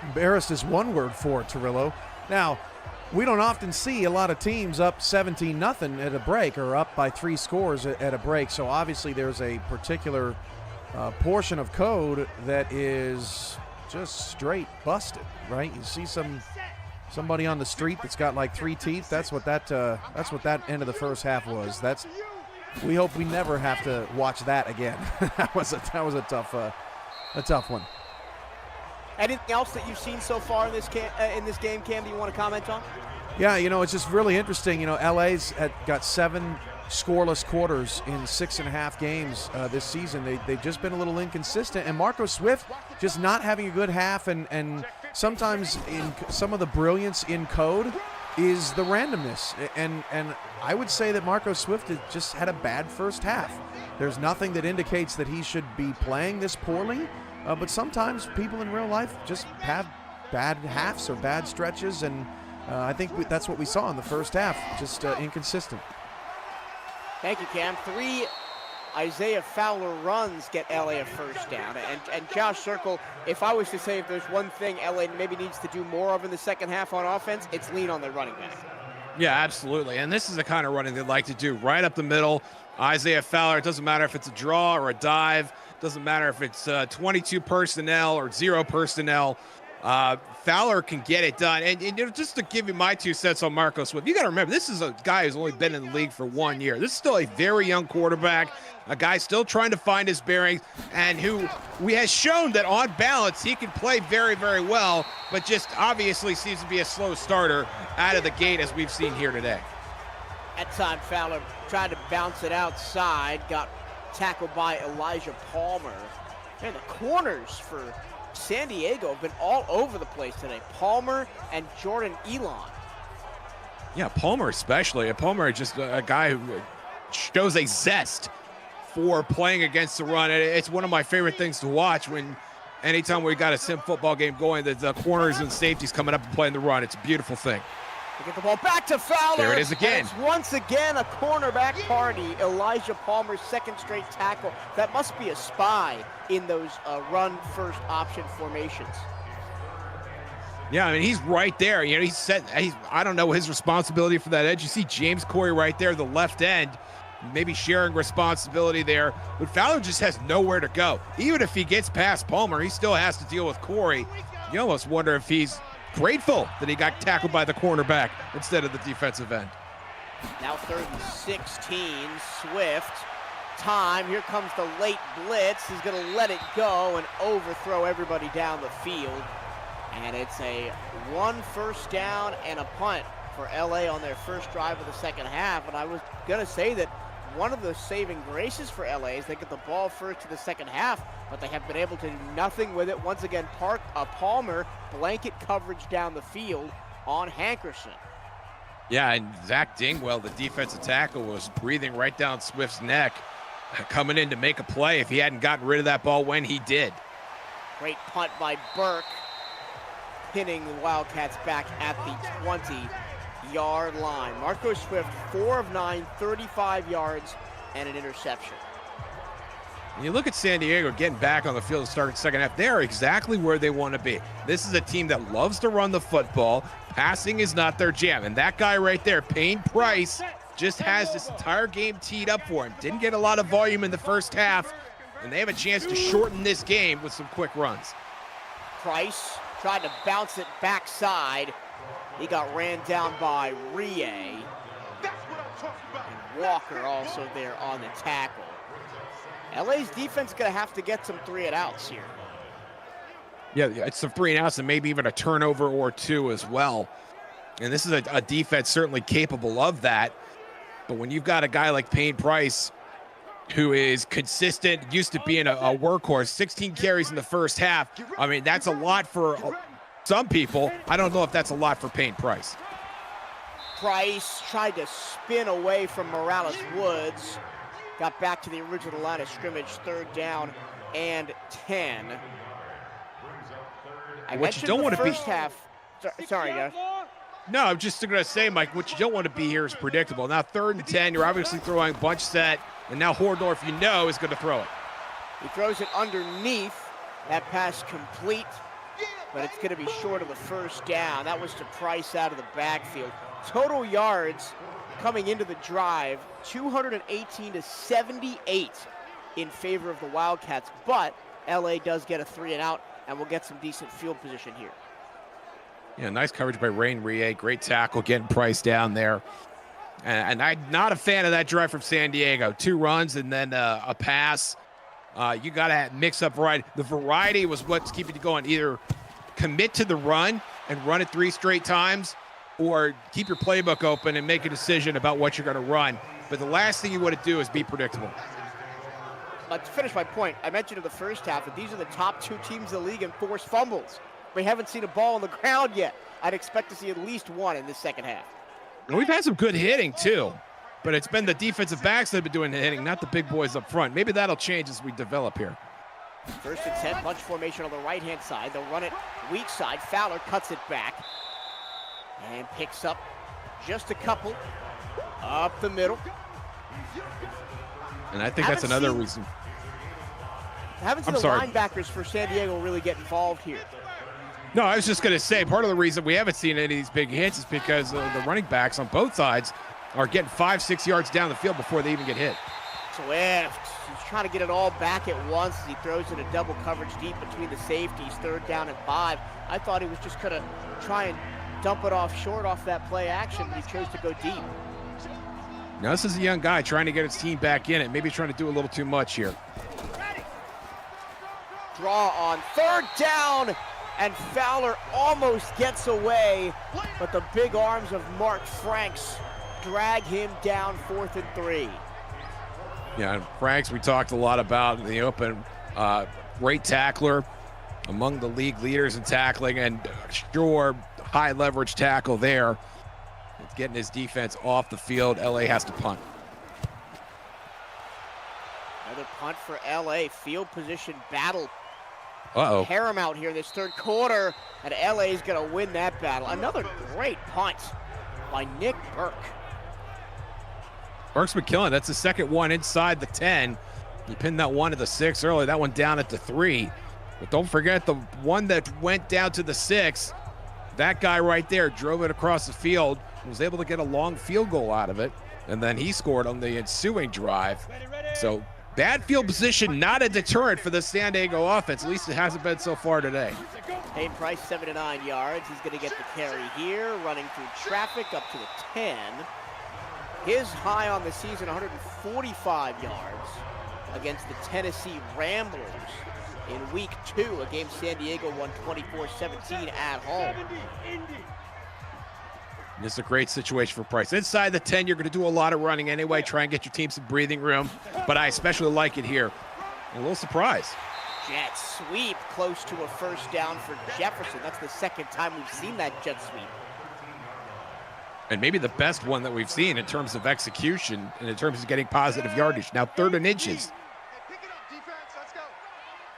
Embarrassed is one word for it, Torillo. Now, we don't often see a lot of teams up 17-0 at a break or up by 3 scores at a break, so obviously there's a particular portion of code that is just straight busted, right? You see somebody on the street that's got like 3 teeth. That's what that end of the first half was. We hope we never have to watch that again. that was a tough one. Anything else that you've seen so far in this game, Cam, do you want to comment on? Yeah, it's just really interesting. LA's got 7 scoreless quarters in 6.5 games this season. They've just been a little inconsistent, and Marco Swift just not having a good half, and sometimes in some of the brilliance in code is the randomness, and I would say that Marco Swift just had a bad first half. There's nothing that indicates that he should be playing this poorly, but sometimes people in real life just have bad halves or bad stretches, and I think that's what we saw in the first half, just inconsistent. Thank you, Cam. 3 Isaiah Fowler runs get LA a first down. And Josh Circle, if I was to say if there's one thing LA maybe needs to do more of in the second half on offense, it's lean on their running back. Yeah, absolutely. And this is the kind of running they'd like to do. Right up the middle, Isaiah Fowler, it doesn't matter if it's a draw or a dive, doesn't matter if it's 22 personnel or 0 personnel. Fowler can get it done. And just to give you my 2 cents on Marco Swift, you got to remember, this is a guy who's only been in the league for 1 year. This is still a very young quarterback, a guy still trying to find his bearings, and who has shown that on balance he can play very, very well, but just obviously seems to be a slow starter out of the gate, as we've seen here today. That time Fowler tried to bounce it outside, got tackled by Elijah Palmer. Man, the corners for San Diego have been all over the place today. Palmer and Jordan Elon. Yeah, Palmer especially. Palmer is just a guy who shows a zest for playing against the run. It's one of my favorite things to watch anytime we got a sim football game going, the corners and safeties coming up and playing the run. It's a beautiful thing. They get the ball back to Fowler. There it is again. It's once again a cornerback party. Elijah Palmer's second straight tackle. That must be a spy in those run first option formations. Yeah, I mean, he's right there. I don't know his responsibility for that edge. You see James Corey right there, the left end, maybe sharing responsibility there. But Fowler just has nowhere to go. Even if he gets past Palmer, he still has to deal with Corey. You almost wonder if he's grateful that he got tackled by the cornerback instead of the defensive end. Now 3rd and 16, Swift. Time, here comes the late blitz. He's going to let it go and overthrow everybody down the field. And it's a 1 first down and a punt for LA on their first drive of the second half. And I was going to say that one of the saving graces for LA is they get the ball first to the second half, but they have been able to do nothing with it. Once again, Palmer, blanket coverage down the field on Hankerson. Yeah, and Zach Dingwell, the defensive tackle, was breathing right down Swift's neck, coming in to make a play if he hadn't gotten rid of that ball when he did. Great punt by Burke, pinning the Wildcats back at the 20-yard line. Marco Swift, 4 of 9, 35 yards, and an interception. And you look at San Diego getting back on the field to start the second half. They're exactly where they want to be. This is a team that loves to run the football. Passing is not their jam. And that guy right there, Payne Price, just has this entire game teed up for him. Didn't get a lot of volume in the first half, and they have a chance to shorten this game with some quick runs. Price tried to bounce it backside. He got ran down by Rie. And Walker also there on the tackle. LA's defense is going to have to get some 3-and-outs here. Yeah, it's some 3-and-outs and maybe even a turnover or 2 as well. And this is a defense certainly capable of that. But when you've got a guy like Payne Price, who is consistent, used to being a workhorse, 16 carries in the first half, I mean, that's a lot for some people. I don't know if that's a lot for Payne Price. Price tried to spin away from Morales Woods. Got back to the original line of scrimmage, 3rd down and 10. I What you don't want to be. First half. Sorry, guys. No, I'm just going to say, Mike, what you don't want to be here is predictable. Now, 3rd and 10, you're obviously throwing bunch set, and now Hordorf, you know, is going to throw it. He throws it underneath. That pass complete, but it's going to be short of the 1st down. That was to Price out of the backfield. Total yards coming into the drive, 218 to 78 in favor of the Wildcats, but LA does get a 3 and out, and we'll get some decent field position here. Yeah, nice coverage by Rain Rie. Great tackle, getting Price down there. And I'm not a fan of that drive from San Diego. 2 runs and then a pass. You got to mix up variety. The variety was what's keeping you going. Either commit to the run and run it 3 straight times, or keep your playbook open and make a decision about what you're going to run. But the last thing you want to do is be predictable. To finish my point, I mentioned in the first half that these are the top 2 teams in the league in forced fumbles. We haven't seen a ball on the ground yet. I'd expect to see at least 1 in this second half. And we've had some good hitting, too. But it's been the defensive backs that have been doing the hitting, not the big boys up front. Maybe that'll change as we develop here. 1st and 10, bunch formation on the right-hand side. They'll run it weak side. Fowler cuts it back and picks up just a couple up the middle. And I think that's another reason. I haven't seen the linebackers for San Diego really get involved here. No, I was just going to say, part of the reason we haven't seen any of these big hits is because the running backs on both sides are getting 5-6 yards down the field before they even get hit. Swift, he's trying to get it all back at once as he throws in a double coverage deep between the safeties, 3rd down and 5. I thought he was just going to try and dump it off short off that play action, but he chose to go deep. Now, this is a young guy trying to get his team back in it, maybe trying to do a little too much here. Draw on 3rd down, and Fowler almost gets away, but the big arms of Mark Franks drag him down, 4th and 3. Yeah, and Franks, we talked a lot about in the open. Great tackler, among the league leaders in tackling, and sure, high leverage tackle there. It's getting his defense off the field. LA has to punt. Another punt for LA. Field position battle. Uh-oh. Paramount here in this 3rd quarter, and LA is going to win that battle. Another great punt by Nick Burke. Burke's been killing. That's the 2nd one inside the 10. He pinned that one to the 6 earlier. That one down at the 3. But don't forget the one that went down to the 6. That guy right there drove it across the field, was able to get a long field goal out of it, and then he scored on the ensuing drive. So bad field position, not a deterrent for the San Diego offense. At least it hasn't been so far today. Payne Price, 7 to 9 yards. He's going to get the carry here, running through traffic up to the 10. His high on the season, 145 yards against the Tennessee Ramblers in week 2, a game San Diego won 24-17 at home. This is a great situation for Price. Inside the 10, you're going to do a lot of running anyway, try and get your team some breathing room, but I especially like it here. A little surprise. Jet sweep close to a 1st down for Jefferson. That's the 2nd time we've seen that jet sweep. And maybe the best one that we've seen in terms of execution and in terms of getting positive yardage. Now 3rd and inches.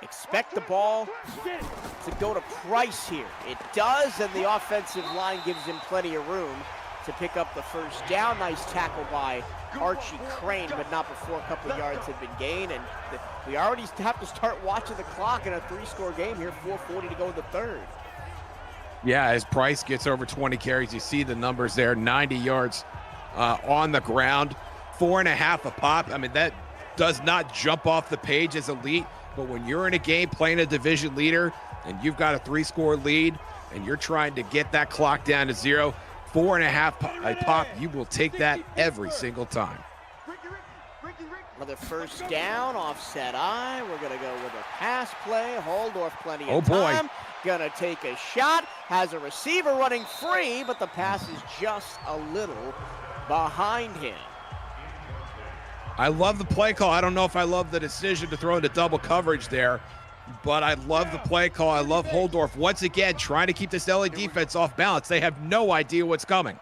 Expect the ball to go to Price here. It does, and the offensive line gives him plenty of room to pick up the 1st down. Nice tackle by Archie Crane, but not before a couple of yards had been gained. And we already have to start watching the clock in a 3-score game here, 4:40 to go in the 3rd. Yeah, as Price gets over 20 carries, you see the numbers there, 90 yards on the ground, 4.5 a pop. I mean, that does not jump off the page as elite, but when you're in a game playing a division leader and you've got a 3-score lead and you're trying to get that clock down to 0, 4.5 a pop, you will take that every single time. Another 1st down, offset eye. We're going to go with a pass play. Holdorf plenty of boy. time. Gonna take a shot. Has a receiver running free, but the pass is just a little behind him. I love the play call. I don't know if I love the decision to throw into double coverage there, but I love the play call. I love Holdorf once again trying to keep this LA defense off balance. They have no idea what's coming.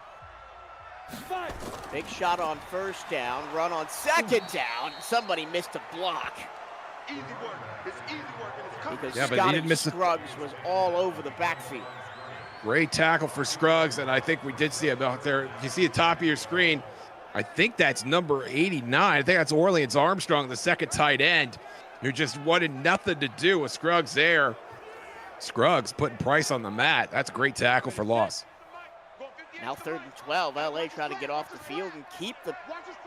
Big shot on first down, run on second down. Somebody missed a block. Easy work. It's easy work. And it's coming. Because Yeah, but he Scotty didn't miss Scruggs was all over the backfield. Great tackle for Scruggs, and I think we did see him out there. You see the top of your screen. I think that's number 89. I think that's Orleans Armstrong, the second tight end, who just wanted nothing to do with Scruggs there. Scruggs putting Price on the mat. That's a great tackle for loss. Now 3rd and 12. LA trying to get off the field and keep the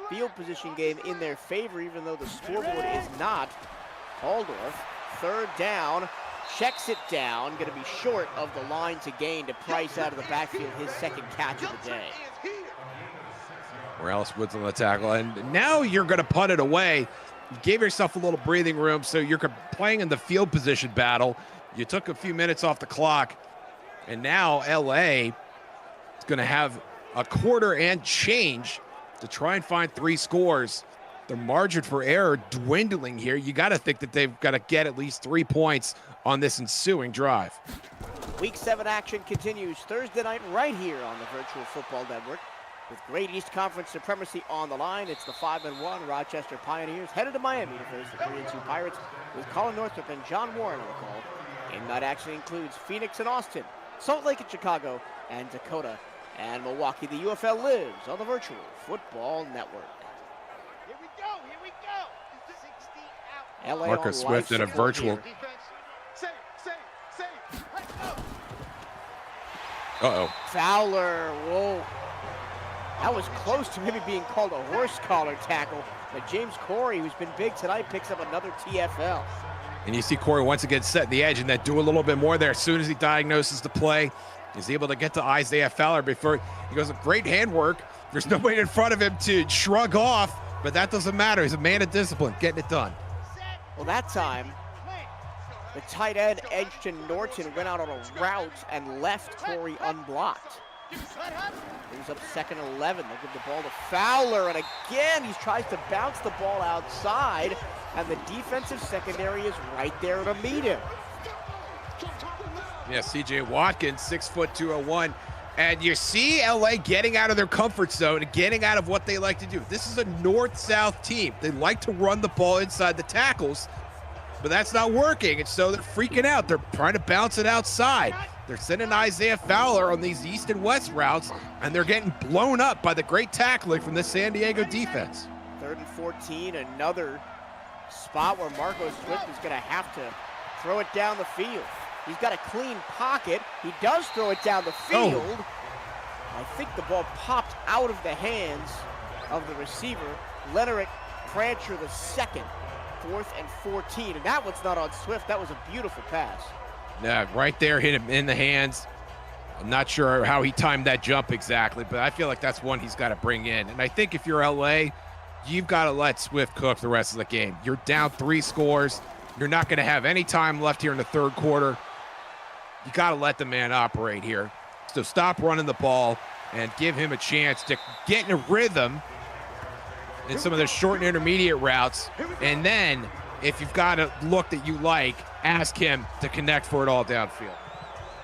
field position game in their favor, even though the scoreboard is not. Waldorf, 3rd down, checks it down. Going to be short of the line to gain to Price out of the backfield, his second catch of the day. Morales Woods on the tackle, and now you're going to punt it away. You gave yourself a little breathing room, so you're playing in the field position battle. You took a few minutes off the clock, and now LA is going to have a quarter and change to try and find 3 scores. The margin for error dwindling here. You got to think that they've got to get at least 3 points on this ensuing drive. Week 7 action continues Thursday night right here on the Virtual Football Network. With great East Conference supremacy on the line, it's the 5-1 Rochester Pioneers headed to Miami to face the 3-2 Pirates with Colin Northrup and John Warren on the call. In-night action includes Phoenix and Austin, Salt Lake and Chicago, and Dakota and Milwaukee. The UFL lives on the Virtual Football Network. Here we go. Here we go. 60 out. LA Marcus on Swift live in a support virtual. here. Defense. Save. Let's go. Uh-oh. Fowler, whoa. That was close to maybe being called a horse collar tackle. But James Corey, who's been big tonight, picks up another TFL. And you see Corey once again set the edge and then do a little bit more there. As soon as he diagnoses the play, he's able to get to Isaiah Fowler before he goes, great handwork. There's nobody in front of him to shrug off, but that doesn't matter. He's a man of discipline, getting it done. Well, that time, the tight end Edgerton Norton went out on a route and left Corey unblocked. Brings up 2nd and 11. They'll give the ball to Fowler, and again he tries to bounce the ball outside, and the defensive secondary is right there to meet him. Yeah, C.J. Watkins, 6', 201. And you see LA getting out of their comfort zone and getting out of what they like to do. This is a north-south team. They like to run the ball inside the tackles, but that's not working, and so they're freaking out. They're trying to bounce it outside. They're sending Isaiah Fowler on these east and west routes, and they're getting blown up by the great tackling from the San Diego defense. 3rd and 14, another spot where Marco Swift is going to have to throw it down the field. He's got a clean pocket. He does throw it down the field. Oh. I think the ball popped out of the hands of the receiver, Lenerick Prancher II. 4th and 14, and that one's not on Swift. That was a beautiful pass. Yeah, right there, hit him in the hands. I'm not sure how he timed that jump exactly, but I feel like that's one he's got to bring in. And I think if you're LA, you've got to let Swift cook the rest of the game. You're down 3 scores. You're not going to have any time left here in the 3rd quarter. You got to let the man operate here. So stop running the ball and give him a chance to get in a rhythm in some of the short and intermediate routes. And then, if you've got a look that you like, ask him to connect for it all downfield.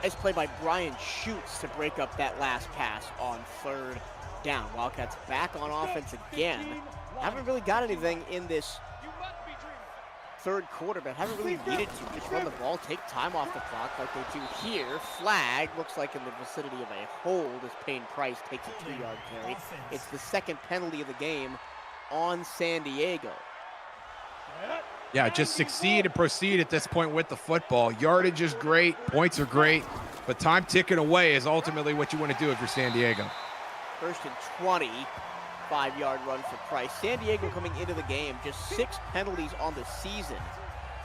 Nice play by Brian Schutz to break up that last pass on 3rd down. Wildcats back on offense again. Haven't really got anything in this 3rd quarter, but haven't really needed to. Just run the ball, take time off the clock like they do here. Flag, looks like in the vicinity of a hold as Payne Price takes a 2-yard carry. It's the 2nd penalty of the game on San Diego. Yeah, just succeed and proceed at this point with the football. Yardage is great, points are great, but time ticking away is ultimately what you want to do if you're San Diego. 1st and 20, 5-yard run for Price. San Diego coming into the game, just 6 penalties on the season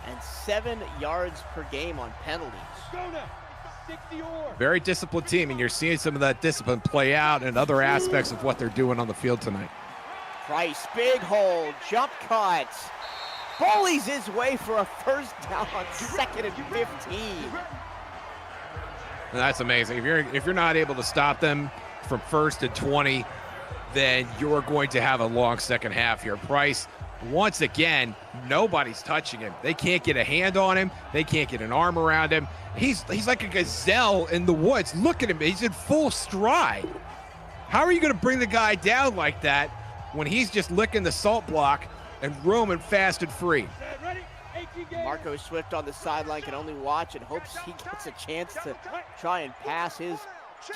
and 7 yards per game on penalties. Very disciplined team, and you're seeing some of that discipline play out in other aspects of what they're doing on the field tonight. Price, big hold, jump cuts. Bullies his way for a 1st down on 2nd and 15. And that's amazing. If you're not able to stop them from 1st and 20, then you're going to have a long second half here. Price, once again, nobody's touching him. They can't get a hand on him. They can't get an arm around him. He's like a gazelle in the woods. Look at him. He's in full stride. How are you going to bring the guy down like that when he's just licking the salt block and roaming fast and free? Marco Swift on the sideline can only watch and hopes he gets a chance to try and pass his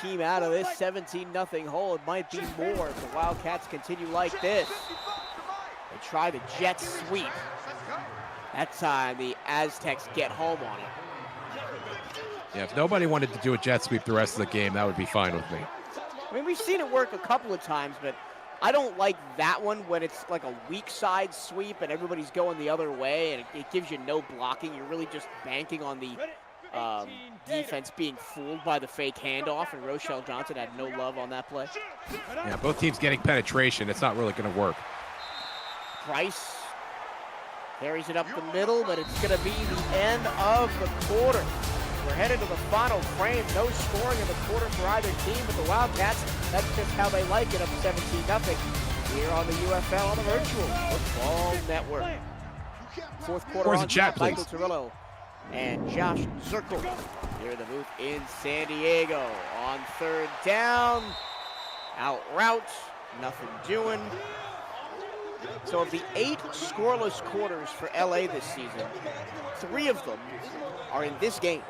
team out of this 17-0 hole. It might be more if the Wildcats continue like this. They try the jet sweep. That time the Aztecs get home on it. Yeah, if nobody wanted to do a jet sweep the rest of the game, that would be fine with me. I mean, we've seen it work a couple of times, but I don't like that one when it's like a weak side sweep and everybody's going the other way and it gives you no blocking. You're really just banking on the defense being fooled by the fake handoff, and Rochelle Johnson had no love on that play. Yeah, both teams getting penetration. It's not really going to work. Price carries it up the middle, but it's going to be the end of the quarter. We're headed to the final frame. No scoring in the quarter for either team, but the Wildcats, that's just how they like it, up 17-0 here on the UFL on the Virtual Football Network. Fourth quarter Where's on the chat, top, Michael please? Torillo and Josh Zirkle here in the booth in San Diego. On third down, out route, nothing doing. So of the 8 scoreless quarters for LA this season, 3 of them are in this game.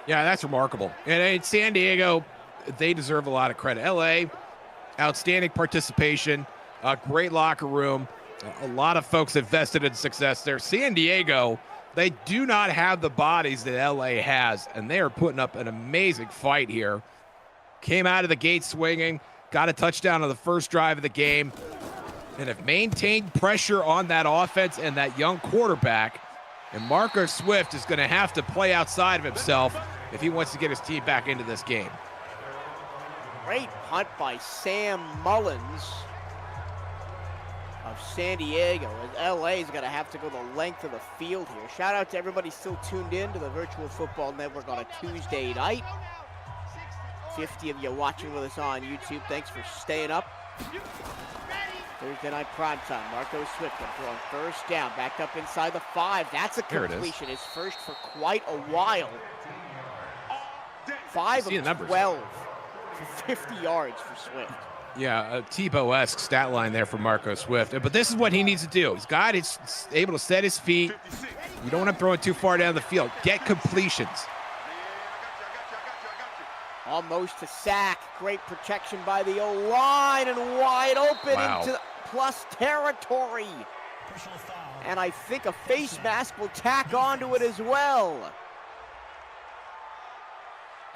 Yeah, that's remarkable. And in San Diego, they deserve a lot of credit. LA, outstanding participation, a great locker room. A lot of folks invested in success there. San Diego, they do not have the bodies that LA has, and they are putting up an amazing fight here. Came out of the gate swinging, got a touchdown on the first drive of the game, and have maintained pressure on that offense and that young quarterback. And Marco Swift is going to have to play outside of himself if he wants to get his team back into this game. Great punt by Sam Mullins of San Diego, as LA is going to have to go the length of the field here. Shout out to everybody still tuned in to the Virtual Football Network on a Tuesday night. 50 of you watching with us on YouTube. Thanks for staying up. Thursday night primetime. Marco Swift throwing first down, back up inside the 5. That's a completion. His first for quite a while. 5 of 12 for 50 yards for Swift. Yeah, a Tebow-esque stat line there for Marco Swift. But this is what he needs to do. He's able to set his feet. You don't want him throwing too far down the field. Get completions. Almost a sack. Great protection by the O-line and wide open into the plus territory. And I think a face mask will tack onto it as well.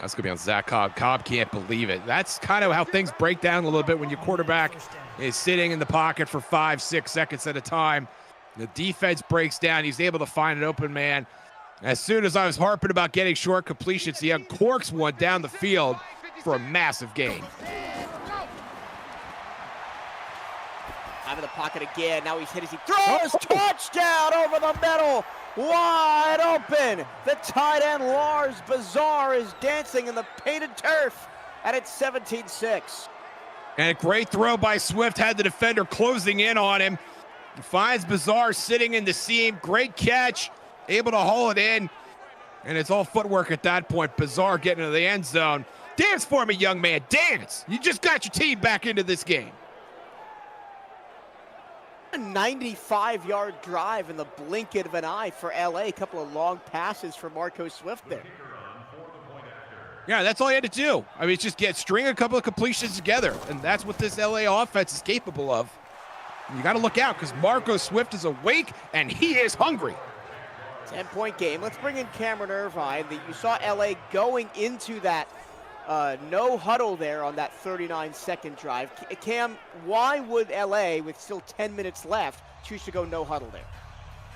That's going to be on Zach Cobb. Cobb can't believe it. That's kind of how things break down a little bit when your quarterback is sitting in the pocket for 5-6 seconds at a time. The defense breaks down. He's able to find an open man. As soon as I was harping about getting short completions, he uncorks one down the field for a massive gain. Out of the pocket again. Now he's hit as he throws. Touchdown over the middle. Wide open. The tight end Lars Bazar is dancing in the painted turf. And it's 17-6. And a great throw by Swift. Had the defender closing in on him. He finds Bazar sitting in the seam. Great catch. Able to haul it in. And it's all footwork at that point. Bazar getting into the end zone. Dance for me, young man. Dance. You just got your team back into this game. A 95-yard drive in the blink of an eye for LA. A couple of long passes for Marco Swift there. Yeah, that's all you had to do. I mean, it's just string a couple of completions together, and that's what this LA offense is capable of. And you got to look out because Marco Swift is awake, and he is hungry. 10-point game. Let's bring in Cameron Irvine. You saw LA going into that no huddle there on that 39-second drive. Cam, why would LA, with still 10 minutes left, choose to go no huddle there?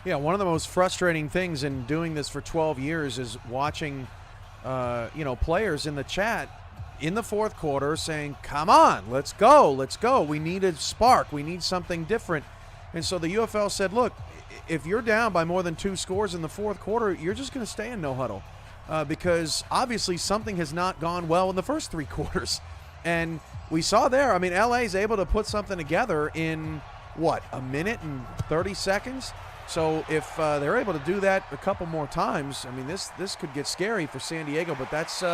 Yeah, one of the most frustrating things in doing this for 12 years is watching, players in the chat in the fourth quarter saying, come on, let's go. We need a spark. We need something different. And so the UFL said, look, if you're down by more than 2 scores in the fourth quarter, you're just going to stay in no huddle. Because obviously something has not gone well in the first 3 quarters. And we saw there, I mean, LA is able to put something together in, a minute and 30 seconds? So if they're able to do that a couple more times, I mean, this could get scary for San Diego, but that's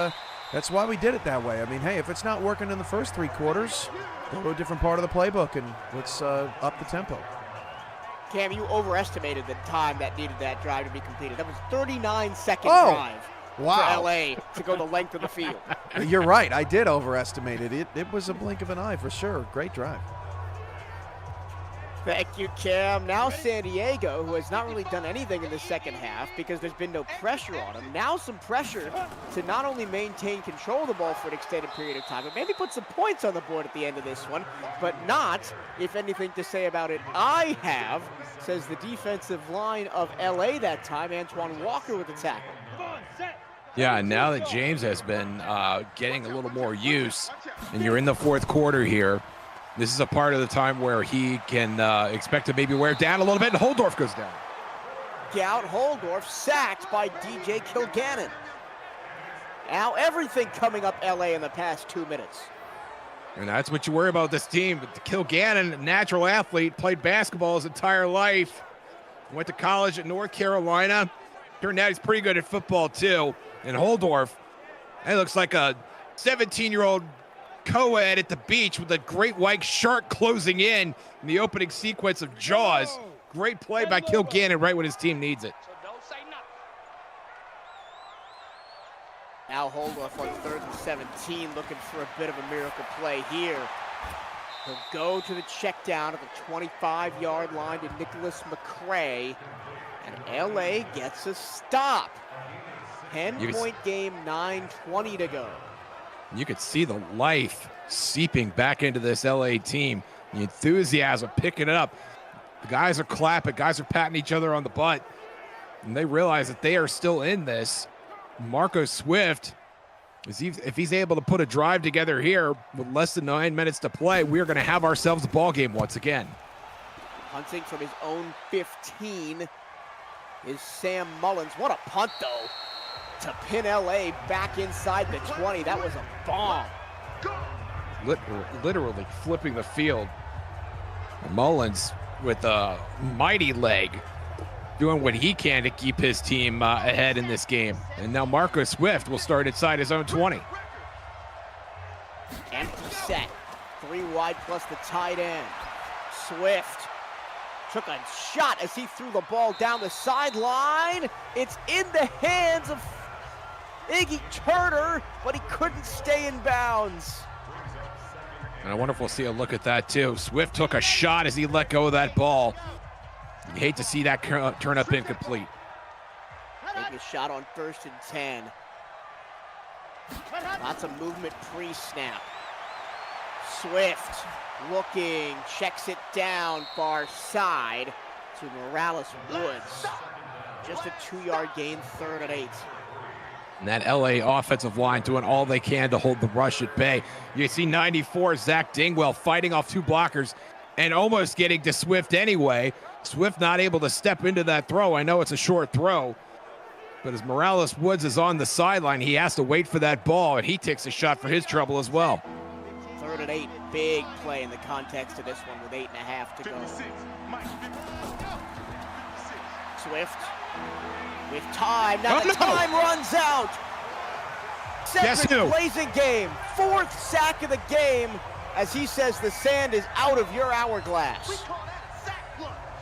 That's why we did it that way. I mean, hey, if it's not working in the first 3 quarters, go to a different part of the playbook and let's up the tempo. Cam, you overestimated the time that needed that drive to be completed. That was 39-second drive for LA to go the length of the field. You're right. I did overestimate it. It was a blink of an eye for sure. Great drive. Thank you, Cam. Now San Diego, who has not really done anything in the second half because there's been no pressure on him. Now some pressure to not only maintain control of the ball for an extended period of time, but maybe put some points on the board at the end of this one, but not, if anything to say about it, I have, says the defensive line of LA that time. Antoine Walker with the tackle. Yeah, and now that James has been getting a little more use, and you're in the fourth quarter here, this is a part of the time where he can expect to maybe wear down a little bit, and Holdorf goes down. Gout Holdorf sacked by DJ Kilgannon. Now everything coming up LA in the past 2 minutes. And that's what you worry about this team. But Kilgannon, natural athlete, played basketball his entire life. Went to college at North Carolina. Turned out he's pretty good at football too. And Holdorf, he looks like a 17-year-old co-ed at the beach with a great white shark closing in the opening sequence of Jaws. Great play by Kilgannon right when his team needs it. Now Holdorf on 3rd and 17, looking for a bit of a miracle play here. He'll go to the check down at the 25-yard line to Nicholas McCray, and LA gets a stop. 10-point game, 9:20 to go. You could see the life seeping back into this LA team. The enthusiasm picking it up. The guys are clapping, guys are patting each other on the butt, and they realize that they are still in this. Marco Swift, if he's able to put a drive together here with less than 9 minutes to play, we're going to have ourselves a ball game once again. Punting from his own 15 is Sam Mullins. What a punt, though, to pin LA back inside the 20. That was a bomb. Literally flipping the field. Mullins with a mighty leg, doing what he can to keep his team ahead in this game. And now Marco Swift will start inside his own 20. Empty set. 3 wide plus the tight end. Swift took a shot as he threw the ball down the sideline. It's in the hands of Iggy Turner, but he couldn't stay in bounds. And I wonder if we'll see a look at that too. Swift took a shot as he let go of that ball. You hate to see that turn up incomplete. Taking a shot on 1st and 10. Lots of movement pre-snap. Swift looking, checks it down far side to Morales Woods. Just a 2-yard gain, 3rd and 8. And that LA offensive line doing all they can to hold the rush at bay. You see 94, Zach Dingwell fighting off 2 blockers and almost getting to Swift anyway. Swift not able to step into that throw. I know it's a short throw, but as Morales Woods is on the sideline, he has to wait for that ball, and he takes a shot for his trouble as well. 3rd and 8, big play in the context of this one with 8.5 to go. Swift with time. Now the time runs out. Guess Cedric who? Blasingame, 4th sack of the game, as he says the sand is out of your hourglass.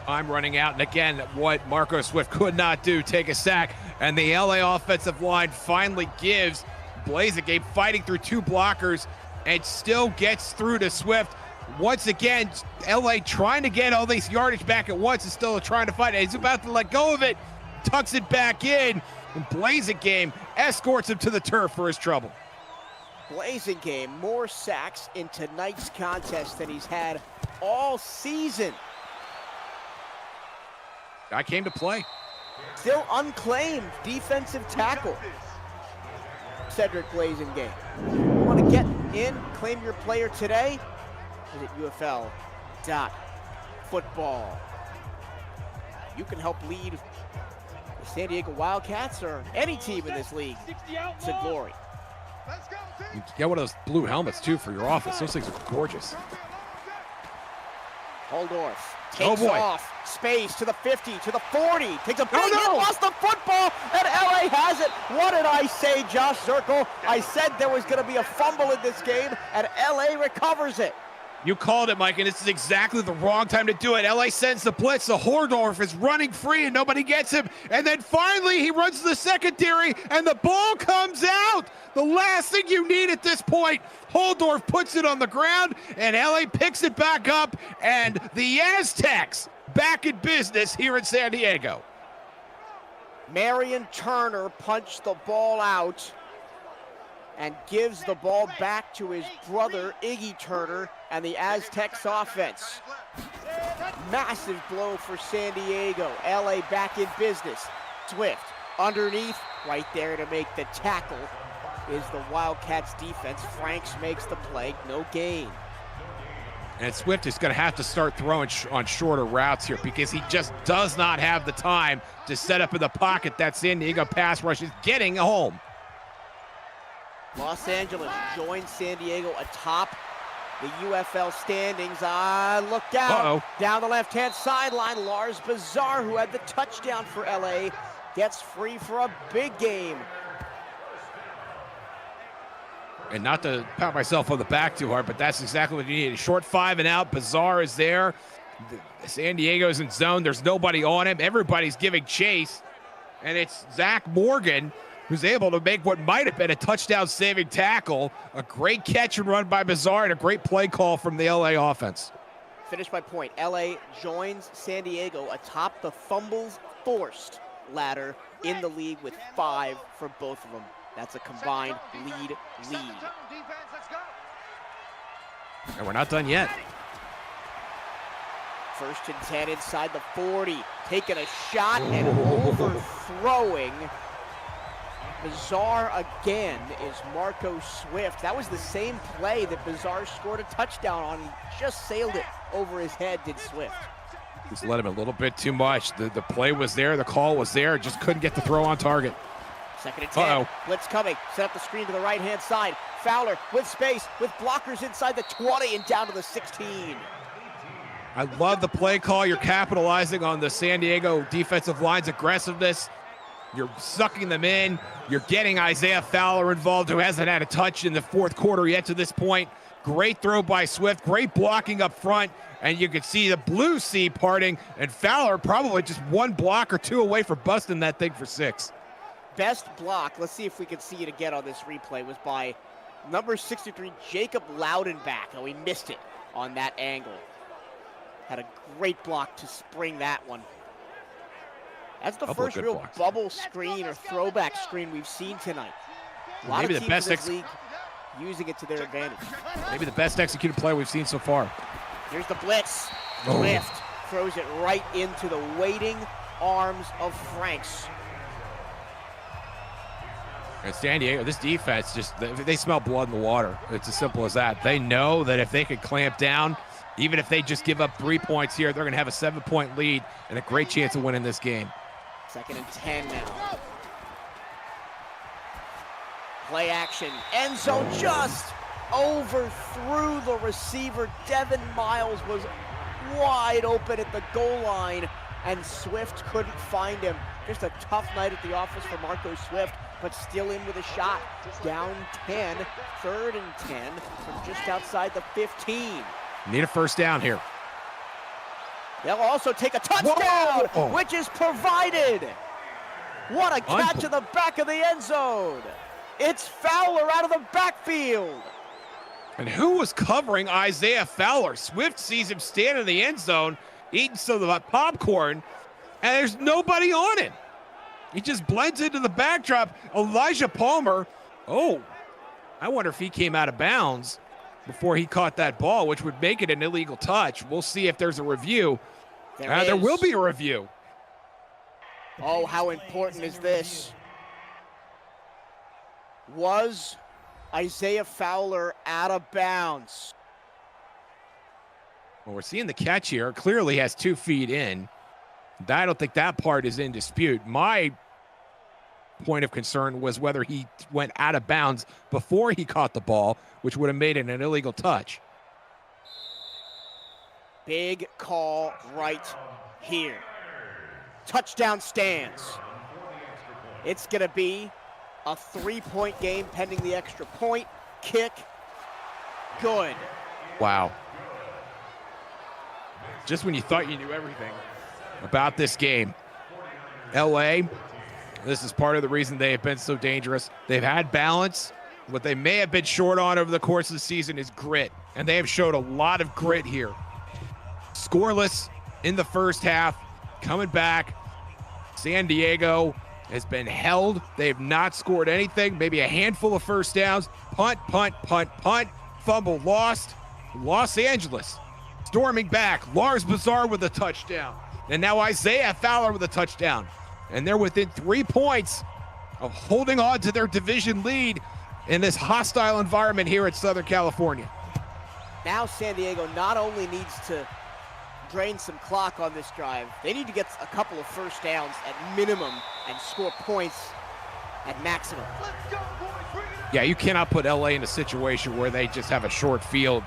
I'm running out, and again, what Marco Swift could not do, take a sack, and the LA offensive line finally gives. Blasingame fighting through 2 blockers and still gets through to Swift. Once again, LA trying to get all these yardage back at once and still trying to fight. He's about to let go of it, tucks it back in, and Blasingame escorts him to the turf for his trouble. Blasingame, more sacks in tonight's contest than he's had all season. Guy came to play. Still unclaimed defensive tackle. Cedric Blasingame. You want to get in, claim your player today? Visit UFL.football. You can help lead the San Diego Wildcats or any team in this league to glory. You get one of those blue helmets too for your office. Those things are gorgeous. Holdorf Oh, takes boy. off, space to the 50, to the 40, takes a big hit, no. lost the football, and LA has it. What did I say, Josh Zirkle? I said there was going to be a fumble in this game, and LA recovers it. You called it, Mike, and this is exactly the wrong time to do it. LA sends the blitz. The Hordorf is running free, and nobody gets him. And then finally, he runs to the secondary, and the ball comes out. The last thing you need at this point. Holdorf puts it on the ground, and LA picks it back up, and the Aztecs back in business here in San Diego. Marion Turner punched the ball out and gives the ball back to his brother, Iggy Turner, and the Aztecs offense. Massive blow for San Diego. LA back in business. Swift underneath, right there to make the tackle is the Wildcats defense. Franks makes the play, no gain. And Swift is going to have to start throwing on shorter routes here because he just does not have the time to set up in the pocket. That San Diego pass rush is getting home. Los Angeles joins San Diego atop the UFL standings. Look out. Down the left-hand sideline, Lars Bazar, who had the touchdown for LA, gets free for a big game. And not to pat myself on the back too hard, but that's exactly what you need. A short 5 and out. Bazar is there. San Diego's in zone. There's nobody on him. Everybody's giving chase. And it's Zach Morgan who's able to make what might have been a touchdown-saving tackle. A great catch and run by Bazar and a great play call from the LA offense. Finish my point. LA joins San Diego atop the fumbles forced ladder in the league with 5 for both of them. That's a combined lead. And we're not done yet. First and 10 inside the 40. Taking a shot and overthrowing. Bazar again is Marco Swift. That was the same play that Bazar scored a touchdown on. He just sailed it over his head, did Swift. Just let him a little bit too much. The play was there, the call was there, just couldn't get the throw on target. Second and 10, blitz coming, set up the screen to the right-hand side. Fowler with space, with blockers inside the 20 and down to the 16. I love the play call. You're capitalizing on the San Diego defensive line's aggressiveness. You're sucking them in. You're getting Isaiah Fowler involved, who hasn't had a touch in the fourth quarter yet to this point. Great throw by Swift, great blocking up front, and you can see the blue sea parting, and Fowler probably just one block or two away from busting that thing for 6. Best block, let's see if we can see it again on this replay, was by number 63, Jacob Loudenbach. Oh, he missed it on that angle. Had a great block to spring that one. That's the first real blocks. Bubble screen or throwback screen we've seen tonight. A lot Maybe of the teams best in this league using it to their advantage. Maybe the best executed play we've seen so far. Here's the blitz. Swift throws it right into the waiting arms of Franks. And San Diego, this defense, they smell blood in the water. It's as simple as that. They know that if they could clamp down, even if they just give up 3 points here, they're going to have a 7-point lead and a great chance of winning this game. Second and 10 now. Play action. End zone just overthrew the receiver. Devin Miles was wide open at the goal line, and Swift couldn't find him. Just a tough night at the office for Marco Swift, but still in with a shot. Down 10, third and 10 from just outside the 15. Need a first down here. They'll also take a touchdown, which is provided. What a catch in the back of the end zone. It's Fowler out of the backfield. And who was covering Isaiah Fowler? Swift sees him stand in the end zone, eating some of that popcorn, and there's nobody on him. He just blends into the backdrop. Elijah Palmer, I wonder if he came out of bounds before he caught that ball, which would make it an illegal touch. We'll see if there's a review. There will be a review. Oh, how important is this? Was Isaiah Fowler out of bounds? Well, we're seeing the catch here. Clearly has 2 feet in. I don't think that part is in dispute. My point of concern was whether he went out of bounds before he caught the ball, which would have made it an illegal touch. Big call right here. Touchdown stands. It's going to be a 3-point game pending the extra point. Kick. Good. Wow. Just when you thought you knew everything about this game, LA, this is part of the reason they have been so dangerous. They've had balance. What they may have been short on over the course of the season is grit, and they have showed a lot of grit here. Scoreless in the first half, coming back. San Diego has been held. They have not scored anything, maybe a handful of first downs. Punt, punt, punt, punt. Fumble lost. Los Angeles storming back. Lars Bazaar with a touchdown. And now Isaiah Fowler with a touchdown. And they're within 3 points of holding on to their division lead in this hostile environment here in Southern California. Now San Diego not only needs to drain some clock on this drive, they need to get a couple of first downs at minimum and score points at maximum. Yeah, you cannot put LA in a situation where they just have a short field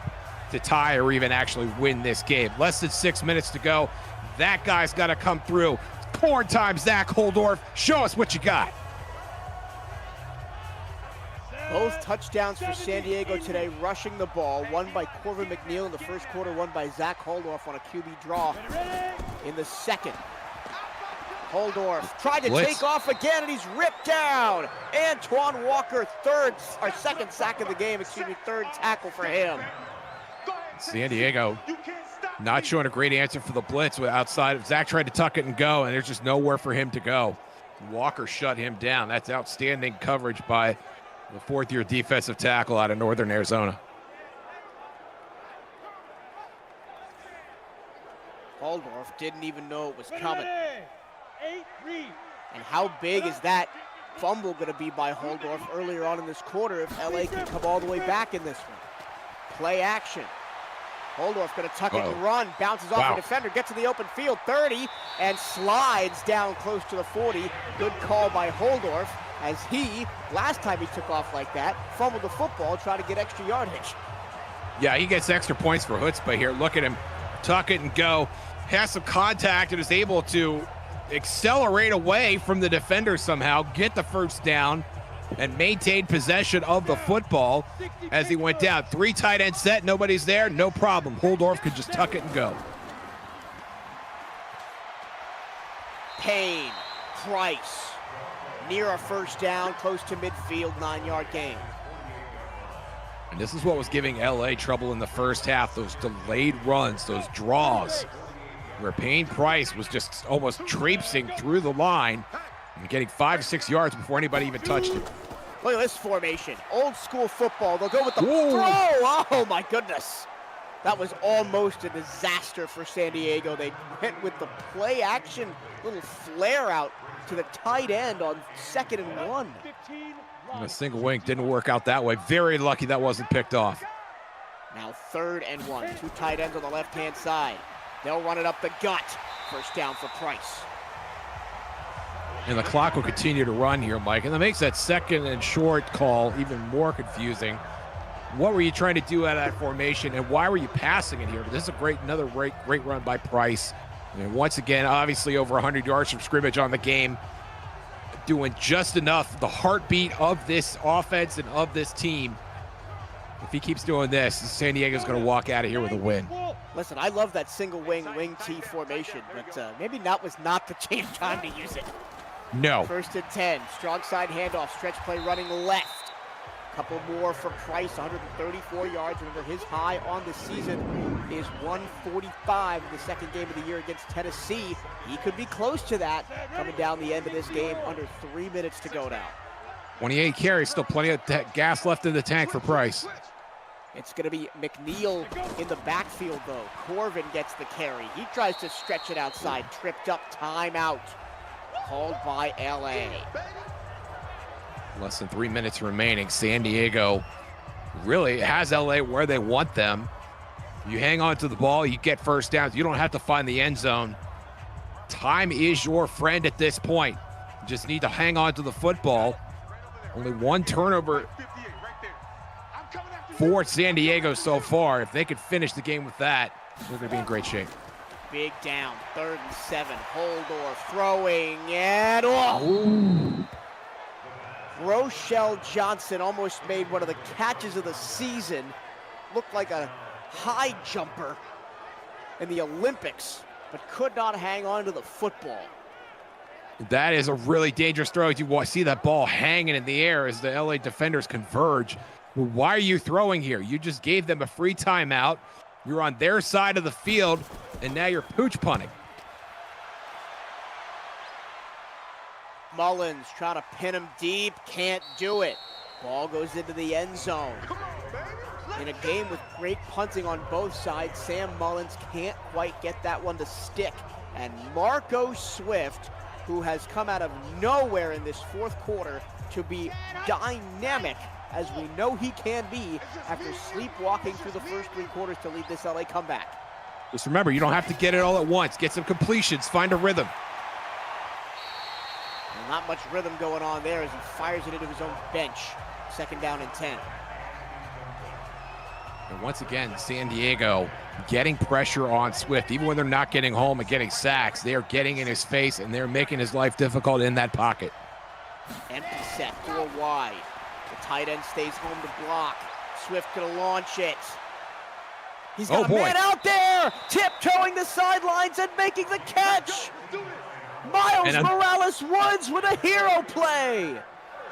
to tie or even actually win this game. Less than 6 minutes to go. That guy's got to come through. Corn time, Zach Holdorf. Show us what you got. Both touchdowns for San Diego today, rushing the ball. One by Corvin McNeil in the first quarter, one by Zach Holdorf on a QB draw in the second. Holdorf tried to take off again, and he's ripped down. Antoine Walker, second sack of the game, third tackle for him. San Diego not showing a great answer for the blitz outside of Zach tried to tuck it and go, and there's just nowhere for him to go. Walker shut him down. That's outstanding coverage by the fourth-year defensive tackle out of Northern Arizona. Holdorf didn't even know it was coming. And how big is that fumble going to be by Holdorf earlier on in this quarter if LA can come all the way back in this one? Play action. Holdorf going to tuck it and run, bounces off the defender, gets to the open field, 30, and slides down close to the 40. Good call by Holdorf, as he, last time he took off like that, fumbled the football, trying to get extra yardage. Yeah, he gets extra points for chutzpah here. Look at him tuck it and go. Has some contact and is able to accelerate away from the defender somehow, get the first down, and maintain possession of the football as he went down. 3 tight end set, nobody's there, no problem. Holdorf could just tuck it and go. Payne, Price, near a first down, close to midfield, 9-yard gain. And this is what was giving LA trouble in the first half, those delayed runs, those draws, where Payne Price was just almost traipsing through the line and getting 5 or 6 yards before anybody even touched him. Look at this formation. Old school football. They'll go with the throw. Oh, my goodness. That was almost a disaster for San Diego. They went with the play action, little flare out to the tight end on 2nd and 1. And a single wink didn't work out that way. Very lucky that wasn't picked off. Now 3rd and 1. 2 tight ends on the left-hand side. They'll run it up the gut. First down for Price. And the clock will continue to run here, Mike. And that makes that 2nd and short call even more confusing. What were you trying to do out of that formation, and why were you passing it here? This is another great run by Price. And once again, obviously over 100 yards from scrimmage on the game, doing just enough. The heartbeat of this offense and of this team. If he keeps doing this, San Diego's going to walk out of here with a win. Listen, I love that single wing T formation, but maybe that was not the time to use it. No. 1st and 10, strong side handoff, stretch play running left. Couple more for Price, 134 yards. Remember, his high on the season is 145 in the 2nd game of the year against Tennessee. He could be close to that coming down the end of this game, under 3 minutes to go now. 28 carries, still plenty of gas left in the tank for Price. It's going to be McNeil in the backfield, though. Corvin gets the carry. He tries to stretch it outside, tripped up, timeout. Called by LA. Less than 3 minutes remaining. San Diego really has LA where they want them. You hang on to the ball, you get first downs. You don't have to find the end zone. Time is your friend at this point. You just need to hang on to the football. Only 1 turnover for San Diego so far. If they could finish the game with that, They're going to be in great shape. Big down, 3rd and 7. Holdorf throwing, and Rochelle Johnson almost made one of the catches of the season. Looked like a high jumper in the Olympics, but could not hang on to the football. That is a really dangerous throw. You see that ball hanging in the air as the LA defenders converge. Well, why are you throwing here? You just gave them a free timeout. You're on their side of the field, and now you're pooch punting. Mullins trying to pin him deep, can't do it. Ball goes into the end zone. In a game with great punting on both sides, Sam Mullins can't quite get that one to stick. And Marco Swift, who has come out of nowhere in this 4th quarter to be dynamic, as we know he can be, after sleepwalking through the first 3 quarters to lead this LA comeback. Just remember, you don't have to get it all at once. Get some completions, find a rhythm. And not much rhythm going on there as he fires it into his own bench. 2nd down and 10. And once again, San Diego getting pressure on Swift. Even when they're not getting home and getting sacks, they are getting in his face, and they're making his life difficult in that pocket. Empty set, 4 wide. The tight end stays home to block. Swift gonna launch it. He's got a man out there, tiptoeing the sidelines and making the catch. Miles Morales-Woods with a hero play.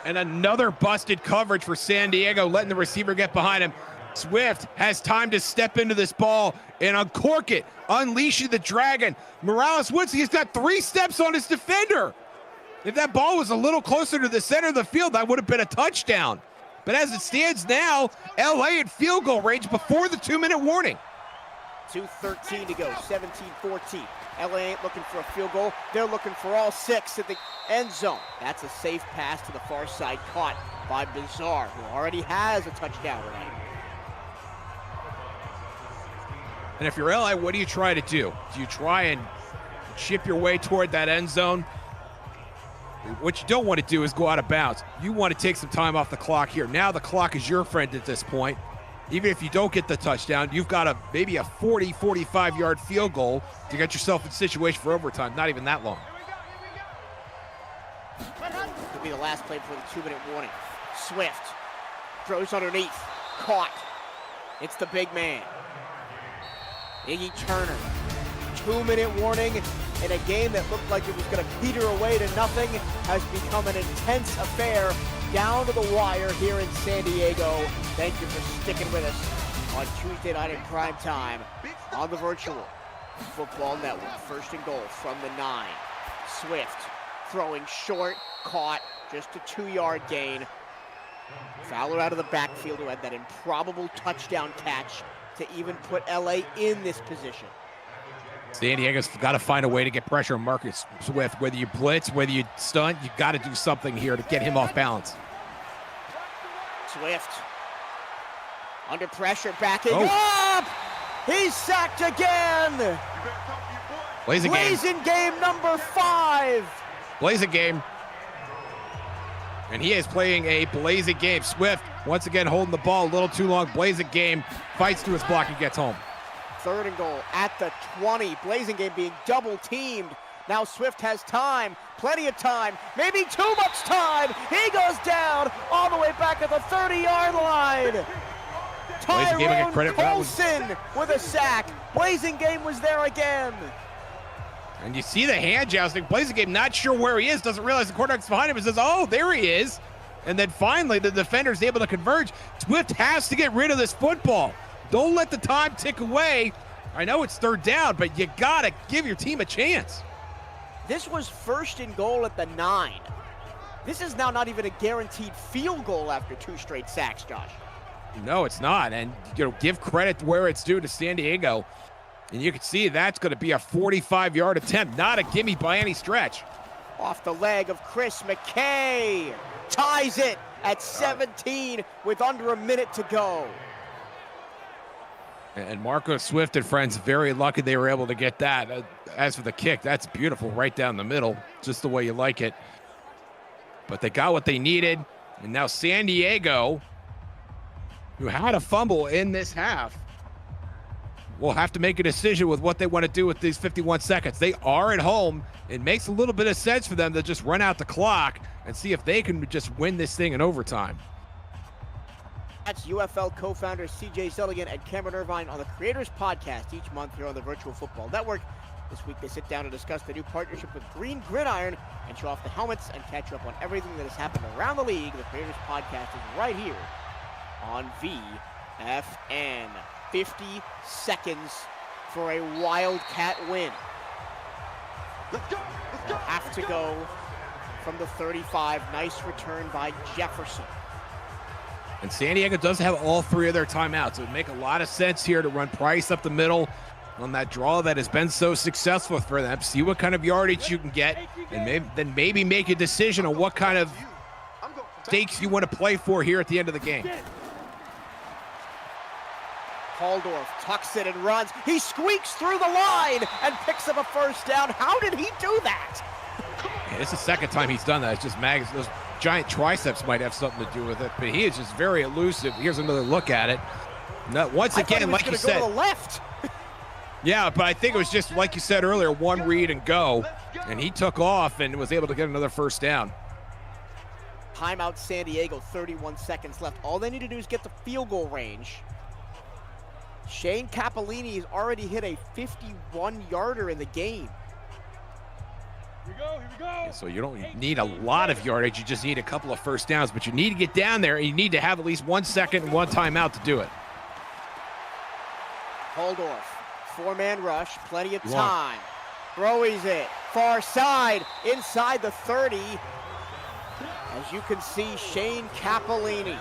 And another busted coverage for San Diego, letting the receiver get behind him. Swift has time to step into this ball and uncork it, unleashing the dragon. Morales-Woods, he's got 3 steps on his defender. If that ball was a little closer to the center of the field, that would have been a touchdown. But as it stands now, LA at field goal range before the 2-minute warning. 2:13 to go, 17-14. LA ain't looking for a field goal. They're looking for all 6 at the end zone. That's a safe pass to the far side, caught by Bizarre, who already has a touchdown tonight. And if you're LA, what do you try to do? Do you try and chip your way toward that end zone? What you don't want to do is go out of bounds. You want to take some time off the clock here. Now the clock is your friend at this point. Even if you don't get the touchdown, you've got maybe a 40, 45-yard field goal to get yourself in situation for overtime. Not even that long. Could be the last play before the 2-minute warning. Swift throws underneath, caught. It's the big man, Iggy Turner. 2-minute warning in a game that looked like it was going to peter away to nothing has become an intense affair down to the wire here in San Diego. Thank you for sticking with us on Tuesday night at Primetime on the Virtual Football Network. 1st and goal from the 9. Swift throwing short, caught, just a 2-yard gain. Fowler out of the backfield, who had that improbable touchdown catch to even put LA in this position. San Diego's got to find a way to get pressure on Marcus Swift. Whether you blitz, whether you stunt, you got to do something here to get him off balance. Swift under pressure, backing up. He's sacked again. Blazing game number 5. Blazing game. And he is playing a blazing game. Swift, once again, holding the ball a little too long. Blazing game, fights through his block and gets home. 3rd and goal at the 20. Blazing game being double teamed. Now Swift has time, plenty of time, maybe too much time. He goes down all the way back at the 30-yard line. Tyrone Colson with a sack. Blazing game was there again. And you see the hand jousting. Blazing game not sure where he is, doesn't realize the quarterback's behind him and says, oh, there he is. And then finally the defender's able to converge. Swift has to get rid of this football. Don't let the time tick away. I know it's 3rd down, but you got to give your team a chance. This was 1st and goal at the 9. This is now not even a guaranteed field goal after 2 straight sacks, Josh. No, it's not. And give credit where it's due to San Diego. And you can see that's going to be a 45-yard attempt, not a gimme by any stretch. Off the leg of Chris McKay. Ties it at 17 with under a minute to go. And Marco Swift and friends, very lucky they were able to get that. As for the kick, that's beautiful right down the middle, just the way you like it. But they got what they needed. And now San Diego, who had a fumble in this half, will have to make a decision with what they want to do with these 51 seconds. They are at home. It makes a little bit of sense for them to just run out the clock and see if they can just win this thing in overtime. That's UFL co-founders CJ Zilligan and Cameron Irvine on the Creators Podcast each month here on the Virtual Football Network. This week they sit down to discuss the new partnership with Green Gridiron and show off the helmets and catch up on everything that has happened around the league. The Creators Podcast is right here on VFN. 50 seconds for a Wildcat win. They'll have to go from the 35. Nice return by Jefferson. And San Diego does have all three of their timeouts. It would make a lot of sense here to run Price up the middle on that draw that has been so successful for them. See what kind of yardage you can get, and maybe make a decision on what kind of stakes you want to play for here at the end of the game. Haldorf tucks it and runs. He squeaks through the line and picks up a first down. How did he do that? Yeah, it's the second time he's done that. It's just those giant triceps might have something to do with it, but he is just very elusive. Here's another look at it. Now, once again, like you said, go to the left. Yeah, but I think it was just like you said earlier, one read and go, and he took off and was able to get another first down. Timeout San Diego, 31 seconds left. All they need to do is get the field goal range. Shane Cappellini has already hit a 51-yarder in the game. Here we go, here we go. Yeah, so you don't need a lot of yardage, you just need a couple of first downs, but you need to get down there, and you need to have at least 1 second and 1 timeout to do it. Haldorf, four-man rush, plenty of time. Throws it, far side, inside the 30. As you can see, Shane Cappellini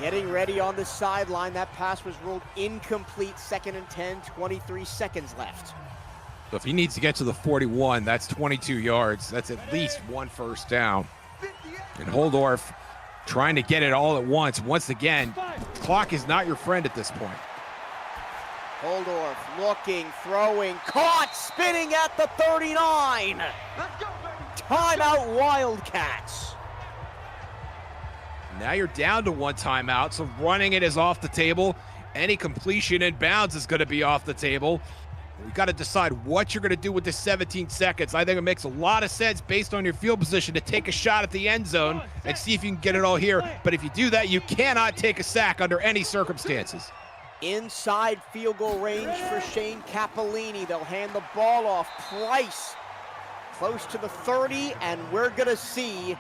getting ready on the sideline. That pass was ruled incomplete. 2nd and 10, 23 seconds left. So if he needs to get to the 41, that's 22 yards. That's at least 1 first down. And Haldorf trying to get it all at once. Once again, clock is not your friend at this point. Haldorf looking, throwing, caught, spinning at the 39. Timeout Wildcats. Now you're down to 1 timeout, so running it is off the table. Any completion in bounds is going to be off the table. We've got to decide what you're going to do with this 17 seconds. I think it makes a lot of sense based on your field position to take a shot at the end zone and see if you can get it all here. But if you do that, you cannot take a sack under any circumstances. Inside field goal range for Shane Cappellini. They'll hand the ball off. Price close to the 30, and we're going to see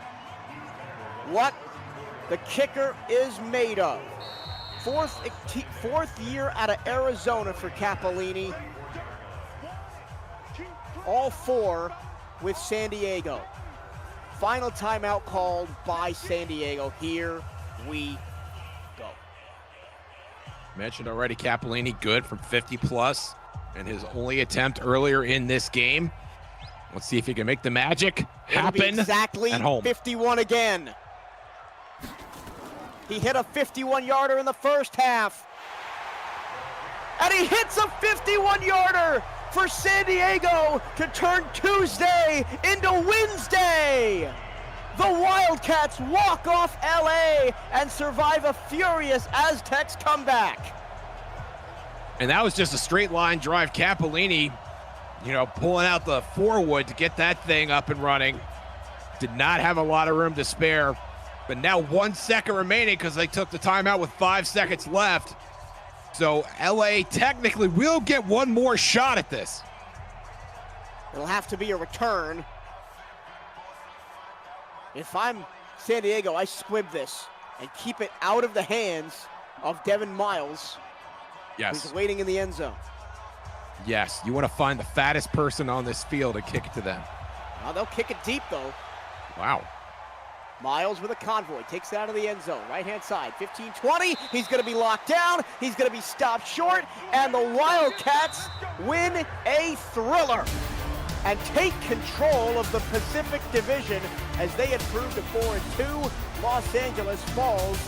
what the kicker is made of. Fourth year out of Arizona for Cappellini. All 4 with San Diego. Final timeout called by San Diego. Here we go. Mentioned already, Cappellini good from 50 plus, and his only attempt earlier in this game. Let's see if he can make the magic happen. Exactly at home. 51 again. He hit a 51-yarder in the first half. And he hits a 51-yarder for San Diego to turn Tuesday into Wednesday. The Wildcats walk off LA and survive a furious Aztecs comeback. And that was just a straight line drive. Cappellini, pulling out the forward to get that thing up and running. Did not have a lot of room to spare. But now 1 second remaining because they took the timeout with 5 seconds left. So LA technically will get one more shot at this. It'll have to be a return. If I'm San Diego, I squib this and keep it out of the hands of Devin Miles. Yes. Who's waiting in the end zone. Yes, you want to find the fattest person on this field and kick it to them. They'll kick it deep, though. Wow. Miles with a convoy, takes it out of the end zone, right-hand side, 15-20, he's going to be locked down, he's going to be stopped short, and the Wildcats win a thriller and take control of the Pacific Division as they improved to 4-2. Los Angeles falls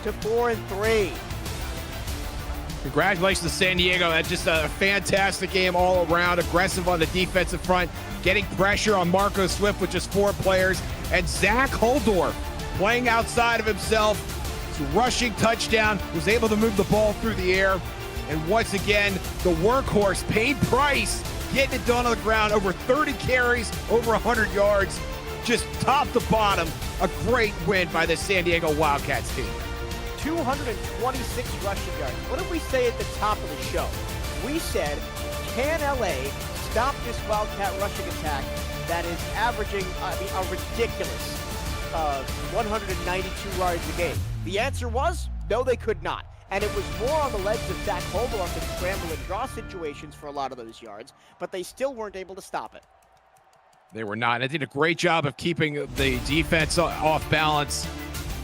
to 4-3. Congratulations to San Diego. That's just a fantastic game all around. Aggressive on the defensive front, getting pressure on Marco Swift with just 4 players, and Zach Haldorf playing outside of himself. So rushing touchdown, was able to move the ball through the air. And once again, the workhorse, Payne Price, getting it done on the ground, over 30 carries, over 100 yards, just top to bottom. A great win by the San Diego Wildcats team. 226 rushing yards. What did we say at the top of the show? We said, can LA stop this Wildcat rushing attack that is averaging, a ridiculous 192 yards a game? The answer was, no, they could not. And it was more on the legs of Zach Holdorf in scramble and draw situations for a lot of those yards, but they still weren't able to stop it. They were not. They did a great job of keeping the defense off balance.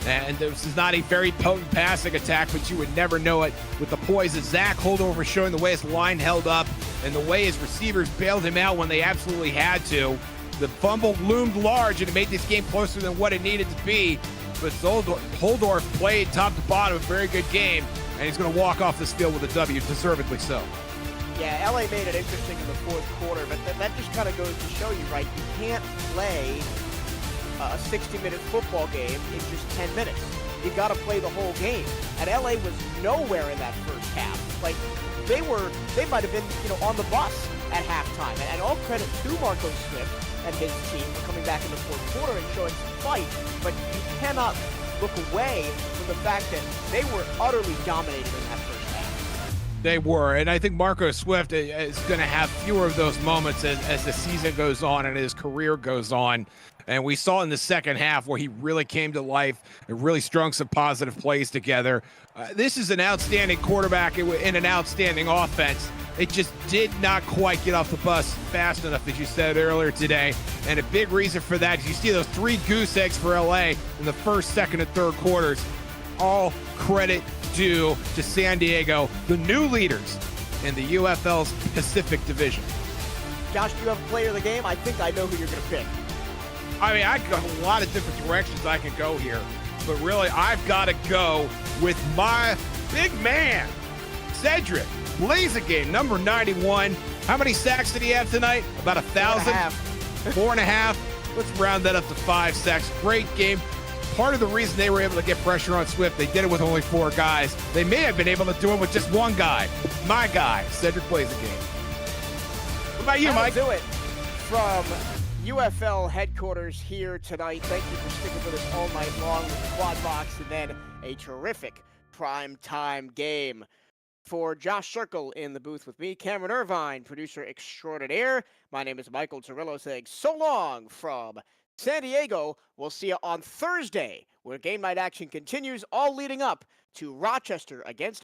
And this is not a very potent passing attack, but you would never know it with the poise of Zach Holdover showing the way his line held up and the way his receivers bailed him out when they absolutely had to. The fumble loomed large, and it made this game closer than what it needed to be. But Holdorf played top to bottom, a very good game, and he's going to walk off this field with a W, deservedly so. Yeah, LA made it interesting in the fourth quarter, but that just kind of goes to show you, right? You can't play a 60-minute football game in just 10 minutes. You got to play the whole game. And LA was nowhere in that first half. Like, they might have been, on the bus at halftime. And all credit to Marco Swift and his team for coming back in the fourth quarter and showing some fight. But you cannot look away from the fact that they were utterly dominated in that first half. They were, and I think Marco Swift is going to have fewer of those moments as the season goes on and his career goes on. And we saw in the second half where he really came to life and really strung some positive plays together. This is an outstanding quarterback in an outstanding offense. It just did not quite get off the bus fast enough, as you said earlier today. And a big reason for that is you see those 3 goose eggs for LA in the first, second, and third quarters. All credit due to San Diego, the new leaders in the UFL's Pacific Division. Josh, do you have a player of the game? I think I know who you're going to pick. I mean, I got a lot of different directions I can go here, but really, I've got to go with my big man, Cedric Blazigan, number 91. How many sacks did he have tonight? About 1,000? 4.5. Let's round that up to 5 sacks. Great game. Part of the reason they were able to get pressure on Swift, they did it with only 4 guys. They may have been able to do it with just 1 guy. My guy, Cedric Blazigan. What about you, Mike? Do it from UFL headquarters here tonight. Thank you for sticking with us all night long with the Quad Box and then a terrific primetime game. For Josh Circle in the booth with me, Cameron Irvine, producer extraordinaire. My name is Michael Torillo saying so long from San Diego. We'll see you on Thursday, where game night action continues, all leading up to Rochester against